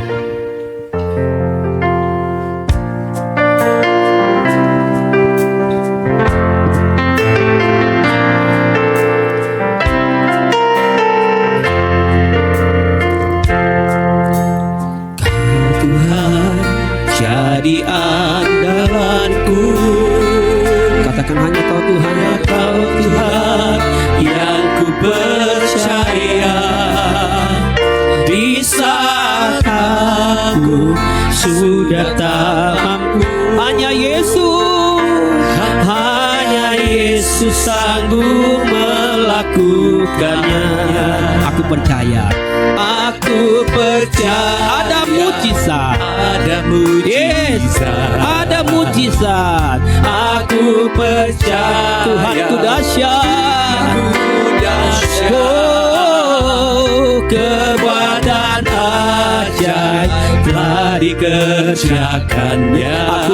Jadi andalanku, Katakan hanya kau Tuhan, kau Tuhan yang ku percaya. Di saat aku sudah tak mampu, hanya Yesus sanggup melakukannya. aku percaya Aku percaya ada mujizat. Yes, ada mujizat. Aku percaya Tuhanku dahsyat. Oh, kekuatan ajaib telah dikerjakannya. Aku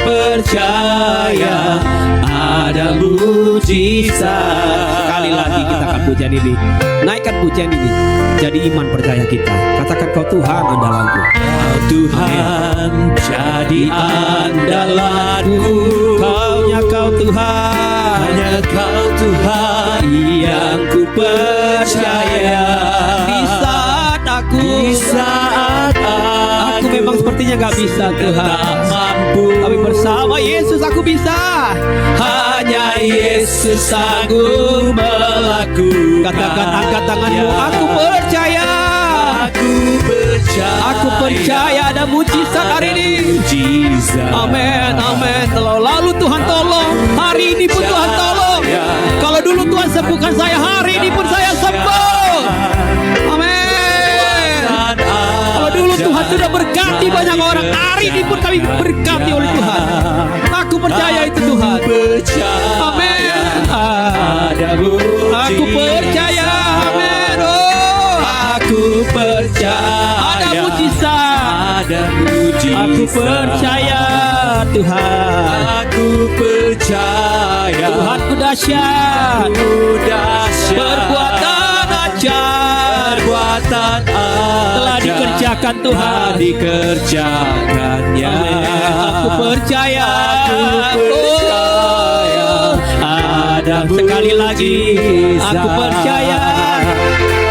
percaya ada mujizat. Sekali lagi kita akan pujian ini. Naikkan pujian ini. Jadi iman percaya kita. Katakan kau Tuhan andalanku. Kau Tuhan jadi andalanku. Kau Tuhan. Hanya kau Tuhan yang ku percaya. Di saat aku memang sepertinya gak bisa Tuhan, tak mampu, tapi bersama Yesus aku bisa. hanya Yesus sanggup melakukan. Katakan, angkat tanganmu. Aku percaya. Aku percaya ada mujizat hari ini. Amin, amin. Lalu Tuhan tolong. Hari ini pun Tuhan tolong. Kalau dulu Tuhan sembuhkan saya, hari ini pun saya sembuh. Amin. Kalau dulu Tuhan sudah berkati banyak orang, hari ini pun kami berkati oleh Tuhan. Aku percaya itu Tuhan. Amin. Aku percaya. Amin. Oh, Aku percaya ada mujizat. Aku percaya Tuhan. Aku percaya Tuhanku dahsyat. Perbuatan ajaib telah dikerjakan Tuhan. dikerjakannya. Aku percaya. Ada Sekali lagi mujizat. aku percaya.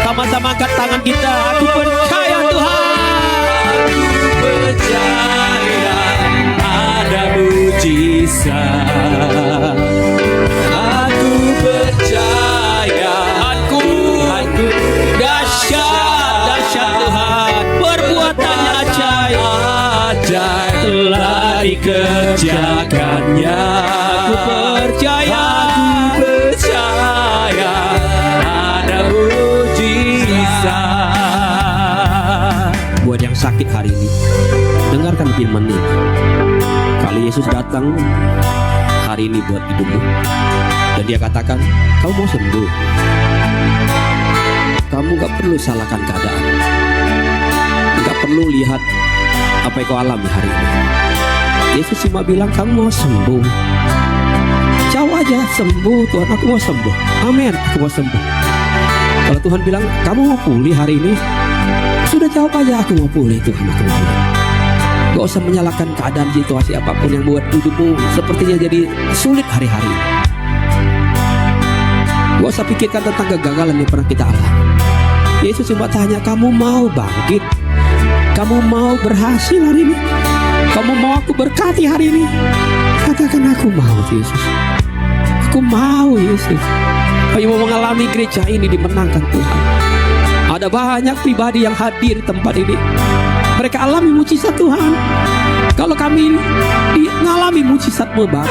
Sama-sama angkat tangan kita. Aku percaya Tuhan. Percaya ada mujizat. Aku percaya Aku dahsyat Tuhan. Perbuatannya ajaib telah dikerjakannya. Aku percaya. Ada mujizat. Buat yang sakit hari ini, dengarkan firman ini. Kali Yesus datang hari ini buat hidupmu, dan dia katakan, kau mau sembuh. Kamu gak perlu salahkan keadaan, gak perlu lihat apa yang kau alami hari ini. Yesus cuma bilang, kamu mau sembuh. Jauh aja aja sembuh Tuhan, aku mau sembuh. Amin, aku mau sembuh. Kalau Tuhan bilang kamu mau pulih hari ini, sudah jawab aja, aku mau pulih Tuhan, aku mau pulih. Gak usah menyalahkan keadaan situasi apapun yang buat hidupmu sepertinya jadi sulit hari-hari ini. Gak usah pikirkan tentang kegagalan yang pernah kita alami. Yesus cuma tanya, kamu mau bangkit? Kamu mau berhasil hari ini? Kamu mau aku berkati hari ini? Katakan aku mau Yesus. Aku mau Yesus. Kami mau mengalami gereja ini dimenangkan Tuhan. Ada banyak pribadi yang hadir di tempat ini. Mereka alami mujizat Tuhan. Kalau kami mengalami mujizat-Mu Bapa,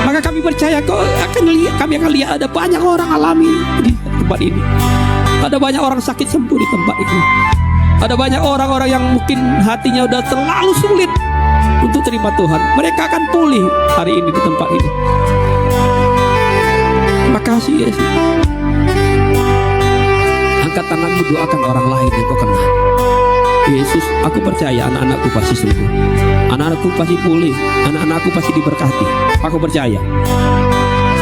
maka kami percaya kami akan lihat ada banyak orang alami di tempat ini. Ada banyak orang sakit sembuh di tempat ini. Ada banyak orang-orang yang mungkin hatinya udah terlalu sulit untuk terima Tuhan. Mereka akan pulih hari ini di tempat ini. Terima kasih Yesus. Angkat tanganmu, doakan orang lain yang kau kenal. Yesus, aku percaya anak-anakku pasti sembuh. Anak-anakku pasti pulih. Anak-anakku pasti diberkati. Aku percaya.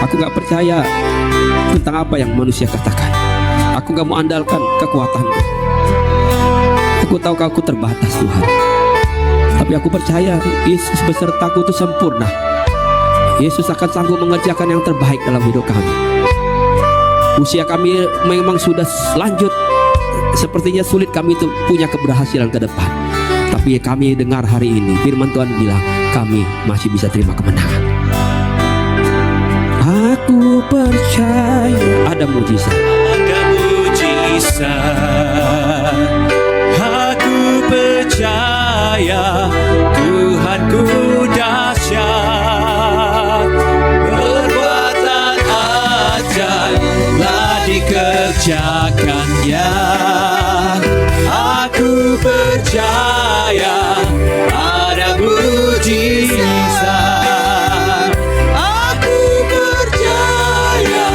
Aku gak percaya tentang apa yang manusia katakan. Aku gak mau andalkan kekuatanku. Aku tahu aku terbatas Tuhan. Tapi aku percaya Yesus besertaku itu sempurna. Yesus akan sanggup mengerjakan yang terbaik dalam hidup kami. Usia kami memang sudah lanjut. Sepertinya sulit kami itu punya keberhasilan ke depan. Tapi kami dengar hari ini firman Tuhan bilang kami masih bisa terima kemenangan. Aku percaya ada mujizat. Ada mujizat. Aku percaya Tuhanku dahsyat. Perbuatan ajaib telah dikerjakannya. Aku percaya ada mujizat. Aku percaya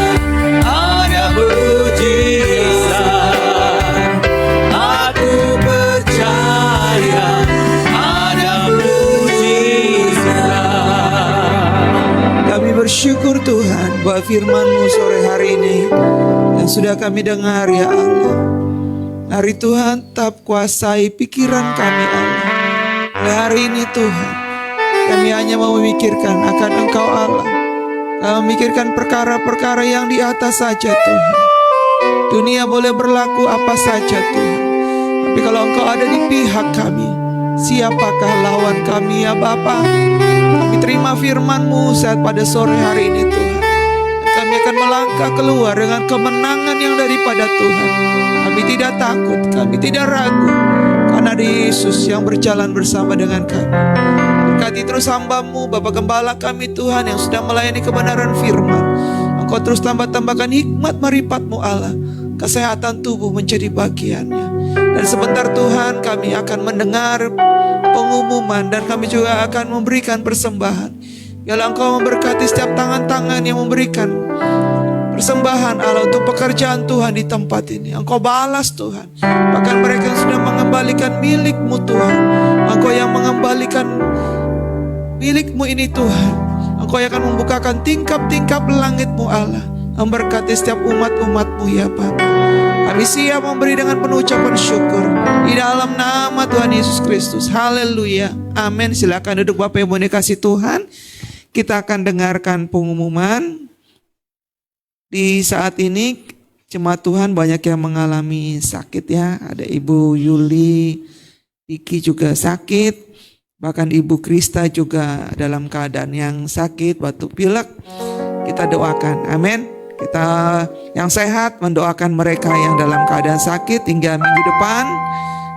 ada mujizat. Aku percaya ada mujizat. Kami bersyukur Tuhan bahwa firman-Mu sore hari ini yang sudah kami dengar ya Allah. Hari Tuhan tetap kuasai pikiran kami Allah. Hari ini Tuhan kami hanya mau memikirkan akan Engkau Allah. Kami memikirkan perkara-perkara yang di atas saja Tuhan. Dunia boleh berlaku apa saja Tuhan, tapi kalau Engkau ada di pihak kami, siapakah lawan kami ya Bapa? Kami terima firman-Mu saat pada sore hari ini Tuhan. Dan kami akan melangkah keluar dengan kemenangan yang daripada Tuhan. Kami tidak takut, kami tidak ragu, karena ada Yesus yang berjalan bersama dengan kami. Berkati terus hamba-Mu, Bapak Gembala kami Tuhan yang sudah melayani kebenaran firman. Engkau terus tambah-tambahkan hikmat marifat-Mu Allah. Kesehatan tubuh menjadi bagiannya. Dan sebentar Tuhan kami akan mendengar pengumuman dan kami juga akan memberikan persembahan. Biarlah Engkau memberkati setiap tangan-tangan yang memberikan persembahan Allah untuk pekerjaan Tuhan di tempat ini. Engkau balas Tuhan. Bahkan mereka yang sudah mengembalikan milik-Mu Tuhan. Engkau yang mengembalikan milik-Mu ini Tuhan. Engkau yang akan membukakan tingkap-tingkap langit-Mu Allah. Memberkati setiap umat-umat-Mu ya Bapa. Kami siap memberi dengan penuh ucapan syukur di dalam nama Tuhan Yesus Kristus. Haleluya. Amin. Silakan duduk Bapak Ibu dikasih Tuhan. Kita akan dengarkan pengumuman. Di saat ini jemaat Tuhan banyak yang mengalami sakit ya. Ada Ibu Yuli, Diki juga sakit. Bahkan Ibu Krista juga dalam keadaan yang sakit, batuk pilek. Kita doakan, amin. Kita yang sehat mendoakan mereka yang dalam keadaan sakit hingga minggu depan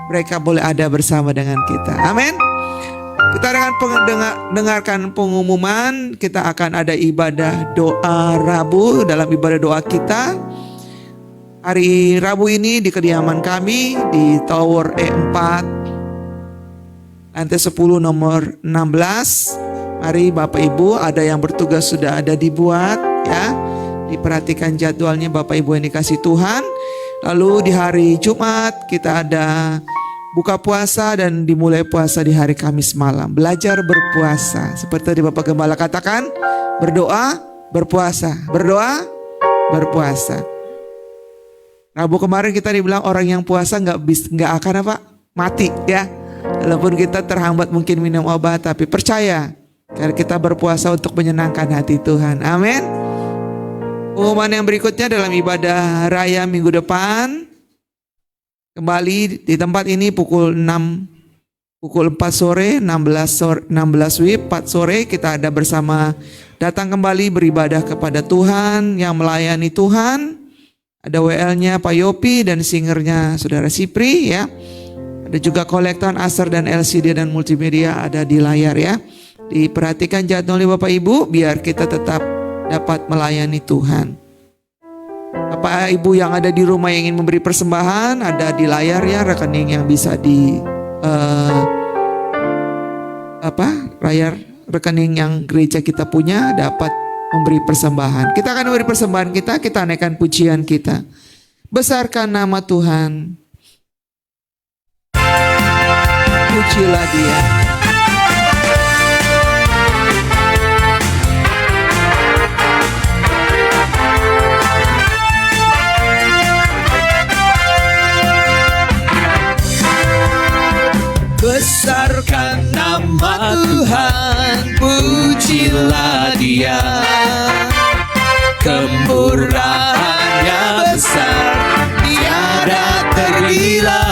mereka boleh ada bersama dengan kita, amin. Kita akan dengarkan pengumuman. Kita akan ada ibadah doa Rabu. Dalam ibadah doa kita hari Rabu ini di kediaman kami di Tower E4 lantai 10 nomor 16. Mari Bapak Ibu, ada yang bertugas sudah ada dibuat ya. Diperhatikan jadwalnya Bapak Ibu yang dikasih Tuhan. Lalu di hari Jumat kita ada buka puasa dan dimulai puasa di hari Kamis malam. Belajar berpuasa. Seperti tadi Bapak Gembala katakan, berdoa berpuasa. Berdoa, berpuasa. Rabu kemarin kita dibilang orang yang puasa nggak akan apa? Mati ya. Walaupun kita terhambat mungkin minum obat, tapi percaya karena kita berpuasa untuk menyenangkan hati Tuhan. Amin. Pengumuman yang berikutnya dalam ibadah raya minggu depan. Kembali di tempat ini pukul 4 sore, 16 WIB, 4 sore kita ada bersama datang kembali beribadah kepada Tuhan, yang melayani Tuhan. Ada WL-nya Pak Yopi dan singernya Saudara Sipri ya. Ada juga kolektor Acer dan LCD dan multimedia ada di layar ya. Diperhatikan jadwalnya Bapak Ibu biar kita tetap dapat melayani Tuhan. Bapak Ibu yang ada di rumah yang ingin memberi persembahan ada di layar ya, rekening yang bisa di layar rekening yang gereja kita punya dapat memberi persembahan. Kita akan memberi persembahan kita naikkan pujian kita. Besarkan nama Tuhan. Pujilah Dia. Besarkan nama Tuhan, pujilah Dia. Kemurahannya besar, tiada tergila.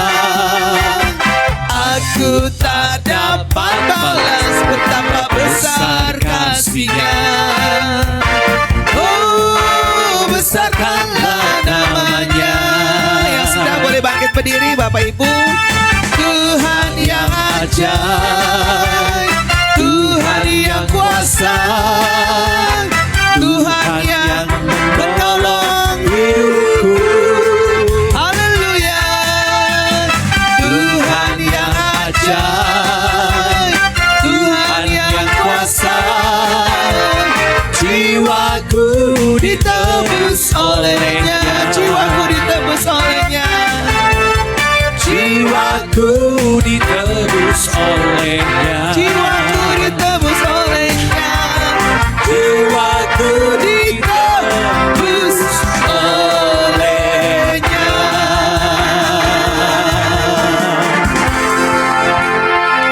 Aku tak dapat balas betapa besar kasih-Nya. Oh, besarkanlah namanya. Yang sudah boleh bangkit berdiri Bapak Ibu. Tuhan yang ajaib, Tuhan yang kuasa, Tuhan yang menolong hidupku. Haleluya. Tuhan yang ajaib, Tuhan yang kuasa, jiwaku ditebus oleh-Nya, jiwaku ditebus oleh-Nya. Jiwaku ditebus oleh-Nya, jiwaku ditebus oleh-Nya, jiwaku ditebus oleh-Nya.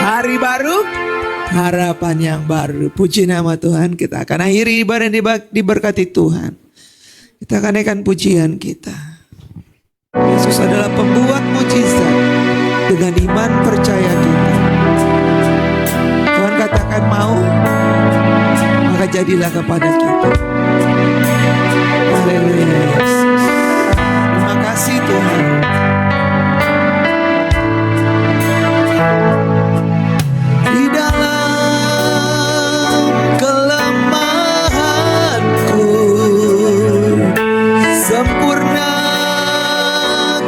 Hari baru, harapan yang baru. Puji nama Tuhan. Kita akan akhiri ibadah diberkati Tuhan. Kita akan naikkan pujian kita. Yesus adalah pembuat mujizat. Dengan iman percaya kita. Tuhan katakan mau, maka jadilah kepada kita. Haleluya Yesus. Terima kasih Tuhan. Di dalam kelemahanku sempurna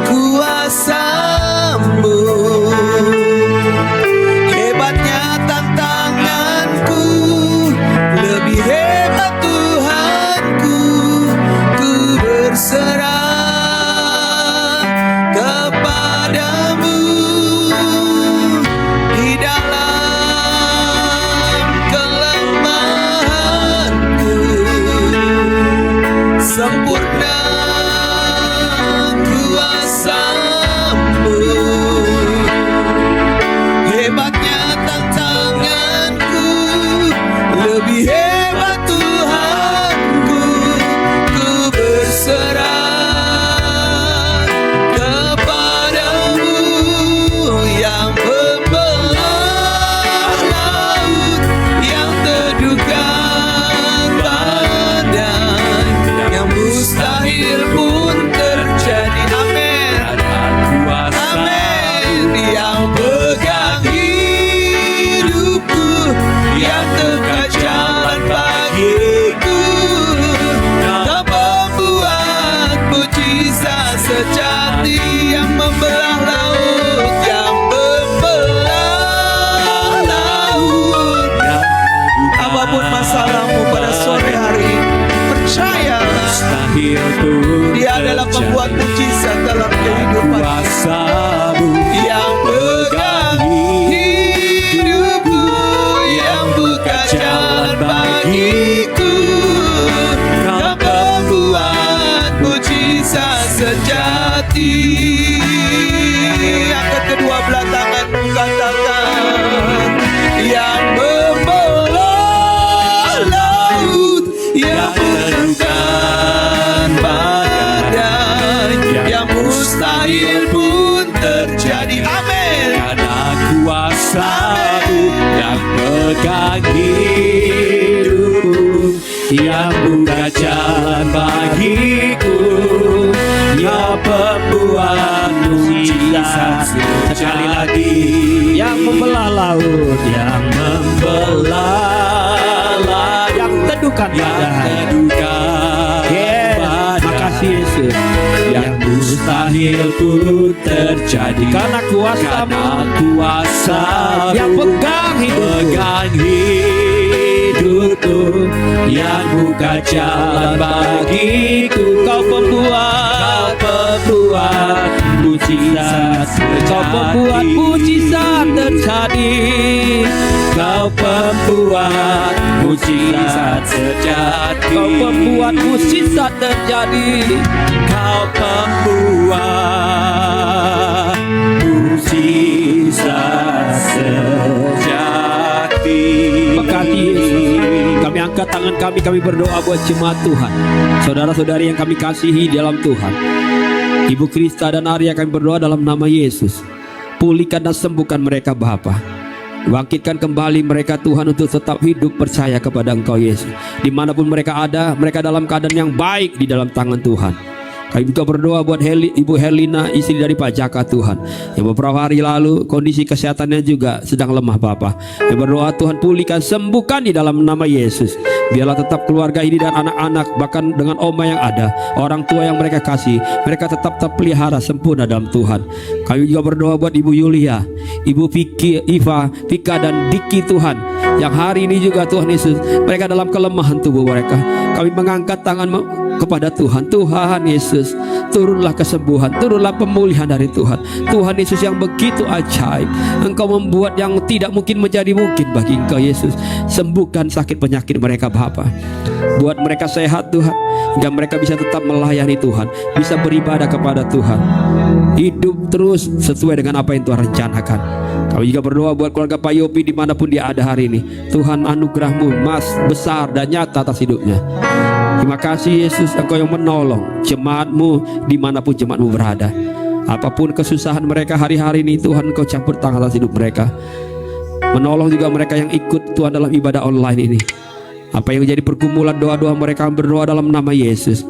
kuasa-Mu. Hebatnya tantanganku, lebih hebat Tuhanku. Ku berserah pegang hidupku, yang buka jalan bagiku, yang pembuat mujizat. Sekali lagi, yang membelah laut, yang membelah laut, yang teduhkan yang badan. teduhkan Yes, badan. makasih Yesus. Yang mustahil pun terjadi Karena kuasa-Mu, karena kuasa-Mu yang pegang hidupku, pegang hidupku, yang buka jalan bagiku. Kau pembuat mujizat Kau pembuat mujizat terjadi. Kau pembuat mujizat terjadi. Kau pembuat mujizat terjadi. Kau pembuat mujizat sejati. Makasih Yesus. Kami angkat tangan kami berdoa buat jemaat Tuhan, saudara-saudari yang kami kasihi dalam Tuhan. Ibu Krista dan Arya, kami berdoa dalam nama Yesus. Pulihkan dan sembuhkan mereka Bapa. Bangkitkan kembali mereka Tuhan untuk tetap hidup percaya kepada Engkau Yesus. Dimanapun mereka ada, mereka dalam keadaan yang baik di dalam tangan Tuhan. Kami juga berdoa buat Ibu Herlina, istri dari Pak Jaka Tuhan, yang beberapa hari lalu kondisi kesehatannya juga sedang lemah Bapa. Kami berdoa Tuhan pulihkan, sembuhkan di dalam nama Yesus. Biarlah tetap keluarga ini dan anak-anak, bahkan dengan oma yang ada, orang tua yang mereka kasih, mereka tetap terpelihara sempurna dalam Tuhan. Kami juga berdoa buat Ibu Yulia, Ibu Vicky, Iva, Vika dan Diki Tuhan, yang hari ini juga Tuhan Yesus, mereka dalam kelemahan tubuh mereka. Kami mengangkat tangan kepada Tuhan. Tuhan Yesus, turunlah kesembuhan, turunlah pemulihan dari Tuhan. Tuhan Yesus yang begitu ajaib, Engkau membuat yang tidak mungkin menjadi mungkin bagi Engkau Yesus. Sembuhkan sakit penyakit mereka Bapa. Buat mereka sehat Tuhan, hingga mereka bisa tetap melayani Tuhan, bisa beribadah kepada Tuhan, hidup terus sesuai dengan apa yang Tuhan rencanakan. Kami juga berdoa buat keluarga Pak Yopi dimanapun dia ada hari ini. Tuhan, anugerah-Mu mas besar dan nyata atas hidupnya. Terima kasih Yesus, Engkau yang menolong jemaat-Mu dimanapun jemaat-Mu berada. Apapun kesusahan mereka hari-hari ini, Tuhan Engkau campur tangan atas hidup mereka. Menolong juga mereka yang ikut Tuhan dalam ibadah online ini. Apa yang menjadi pergumulan doa-doa mereka, berdoa dalam nama Yesus.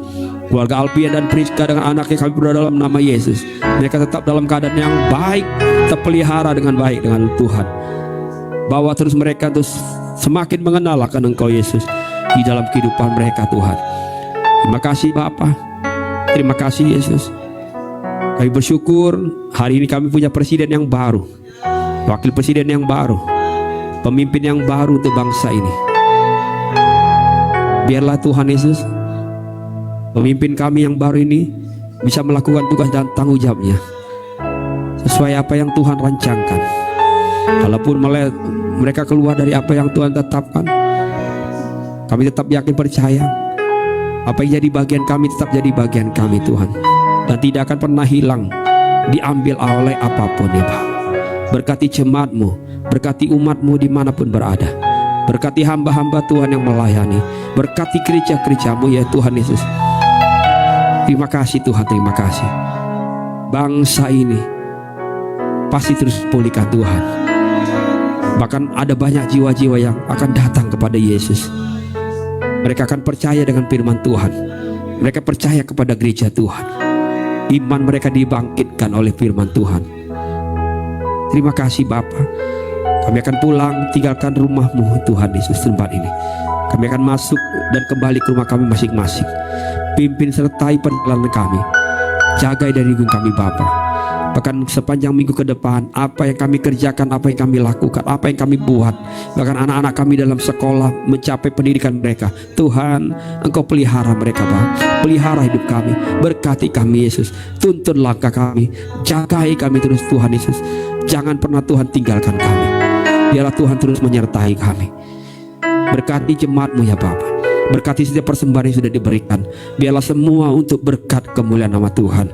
Keluarga Alpian dan Priska dengan anaknya, kami berdoa dalam nama Yesus. Mereka tetap dalam keadaan yang baik, terpelihara dengan baik dengan Tuhan. Bawa terus mereka terus semakin mengenal akan Engkau Yesus di dalam kehidupan mereka Tuhan. Terima kasih Bapa. Terima kasih Yesus. Kami bersyukur hari ini kami punya presiden yang baru, wakil presiden yang baru, pemimpin yang baru untuk bangsa ini. Biarlah Tuhan Yesus, pemimpin kami yang baru ini bisa melakukan tugas dan tanggung jawabnya sesuai apa yang Tuhan rancangkan. Walaupun mereka keluar dari apa yang Tuhan tetapkan, kami tetap yakin percaya apa yang jadi bagian kami tetap jadi bagian kami Tuhan, dan tidak akan pernah hilang, diambil oleh apapun ya Pak. Berkati jemaat-Mu, berkati umat-Mu dimanapun berada. Berkati hamba-hamba Tuhan yang melayani. Berkati gereja-gereja-Mu ya Tuhan Yesus. Terima kasih Tuhan, terima kasih. Bangsa ini pasti terus pulihkan Tuhan. Bahkan ada banyak jiwa-jiwa yang akan datang kepada Yesus. Mereka akan percaya dengan firman Tuhan. Mereka percaya kepada gereja Tuhan. Iman mereka dibangkitkan oleh firman Tuhan. Terima kasih Bapa. Kami akan pulang, tinggalkan rumah-Mu Tuhan Yesus tempat ini. Kami akan masuk dan kembali ke rumah kami masing-masing. Pimpin sertai perjalanan kami. Jagai dari kami Bapa. Bahkan sepanjang minggu ke depan, apa yang kami kerjakan, apa yang kami lakukan, apa yang kami buat, bahkan anak-anak kami dalam sekolah mencapai pendidikan mereka, Tuhan Engkau pelihara mereka Bapa. Pelihara hidup kami, berkati kami Yesus. Tuntun langkah kami, jagai kami terus Tuhan Yesus. Jangan pernah Tuhan tinggalkan kami. Biarlah Tuhan terus menyertai kami. Berkati jemaat-Mu ya Bapa. Berkati setiap persembahan yang sudah diberikan. Biarlah semua untuk berkat kemuliaan nama Tuhan.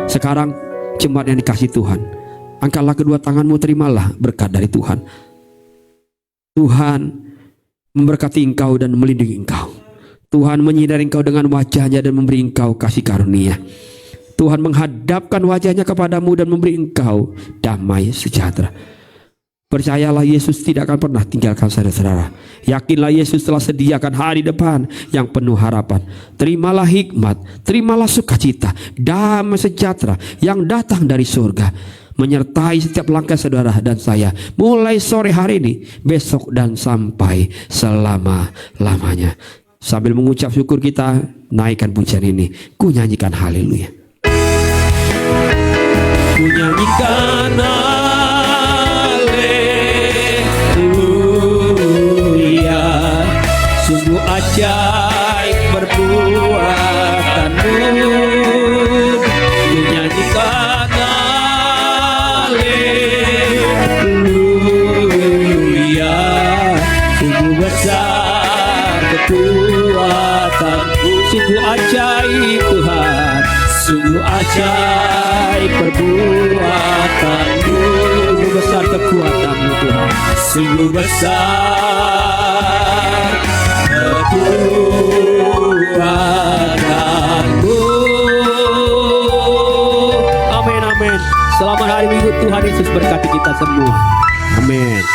Sekarang jemaat yang dikasih Tuhan, angkatlah kedua tangan-Mu, terimalah berkat dari Tuhan. Tuhan memberkati engkau dan melindungi engkau. Tuhan menyinari engkau dengan wajah-Nya dan memberi engkau kasih karunia. Tuhan menghadapkan wajah-Nya kepadamu dan memberi engkau damai sejahtera. Percayalah Yesus tidak akan pernah tinggalkan saudara-saudara. Yakinlah Yesus telah sediakan hari depan yang penuh harapan. Terimalah hikmat, terimalah sukacita, damai sejahtera yang datang dari surga menyertai setiap langkah saudara dan saya, mulai sore hari ini, besok dan sampai selama-lamanya. Sambil mengucap syukur kita naikkan pujian ini. Ku nyanyikan haleluya. Ku nyanyikan haleluya, sungguh ajaib perbuatanmu. Ku nyanyikan haleluya, sungguh besar kekuatanmu. Sungguh ajaib Tuhan, sungguh ajaib perbuatanmu. Sungguh besar kekuatanmu Tuhan, sungguh besar kekuatanmu. Amin, amin. Selamat hari Minggu, Tuhan Yesus berkati kita semua. Amin.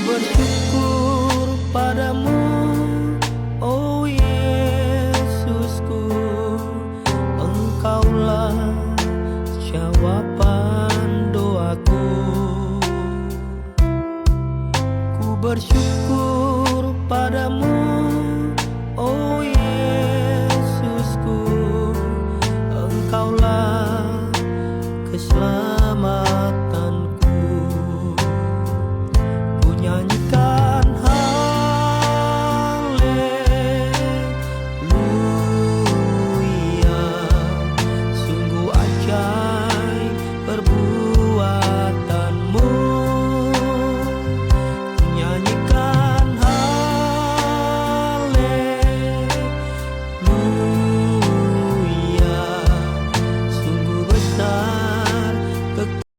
Bersyukur padamu, oh Yesusku, Engkaulah jawaban doaku. Ku bersyukur padamu,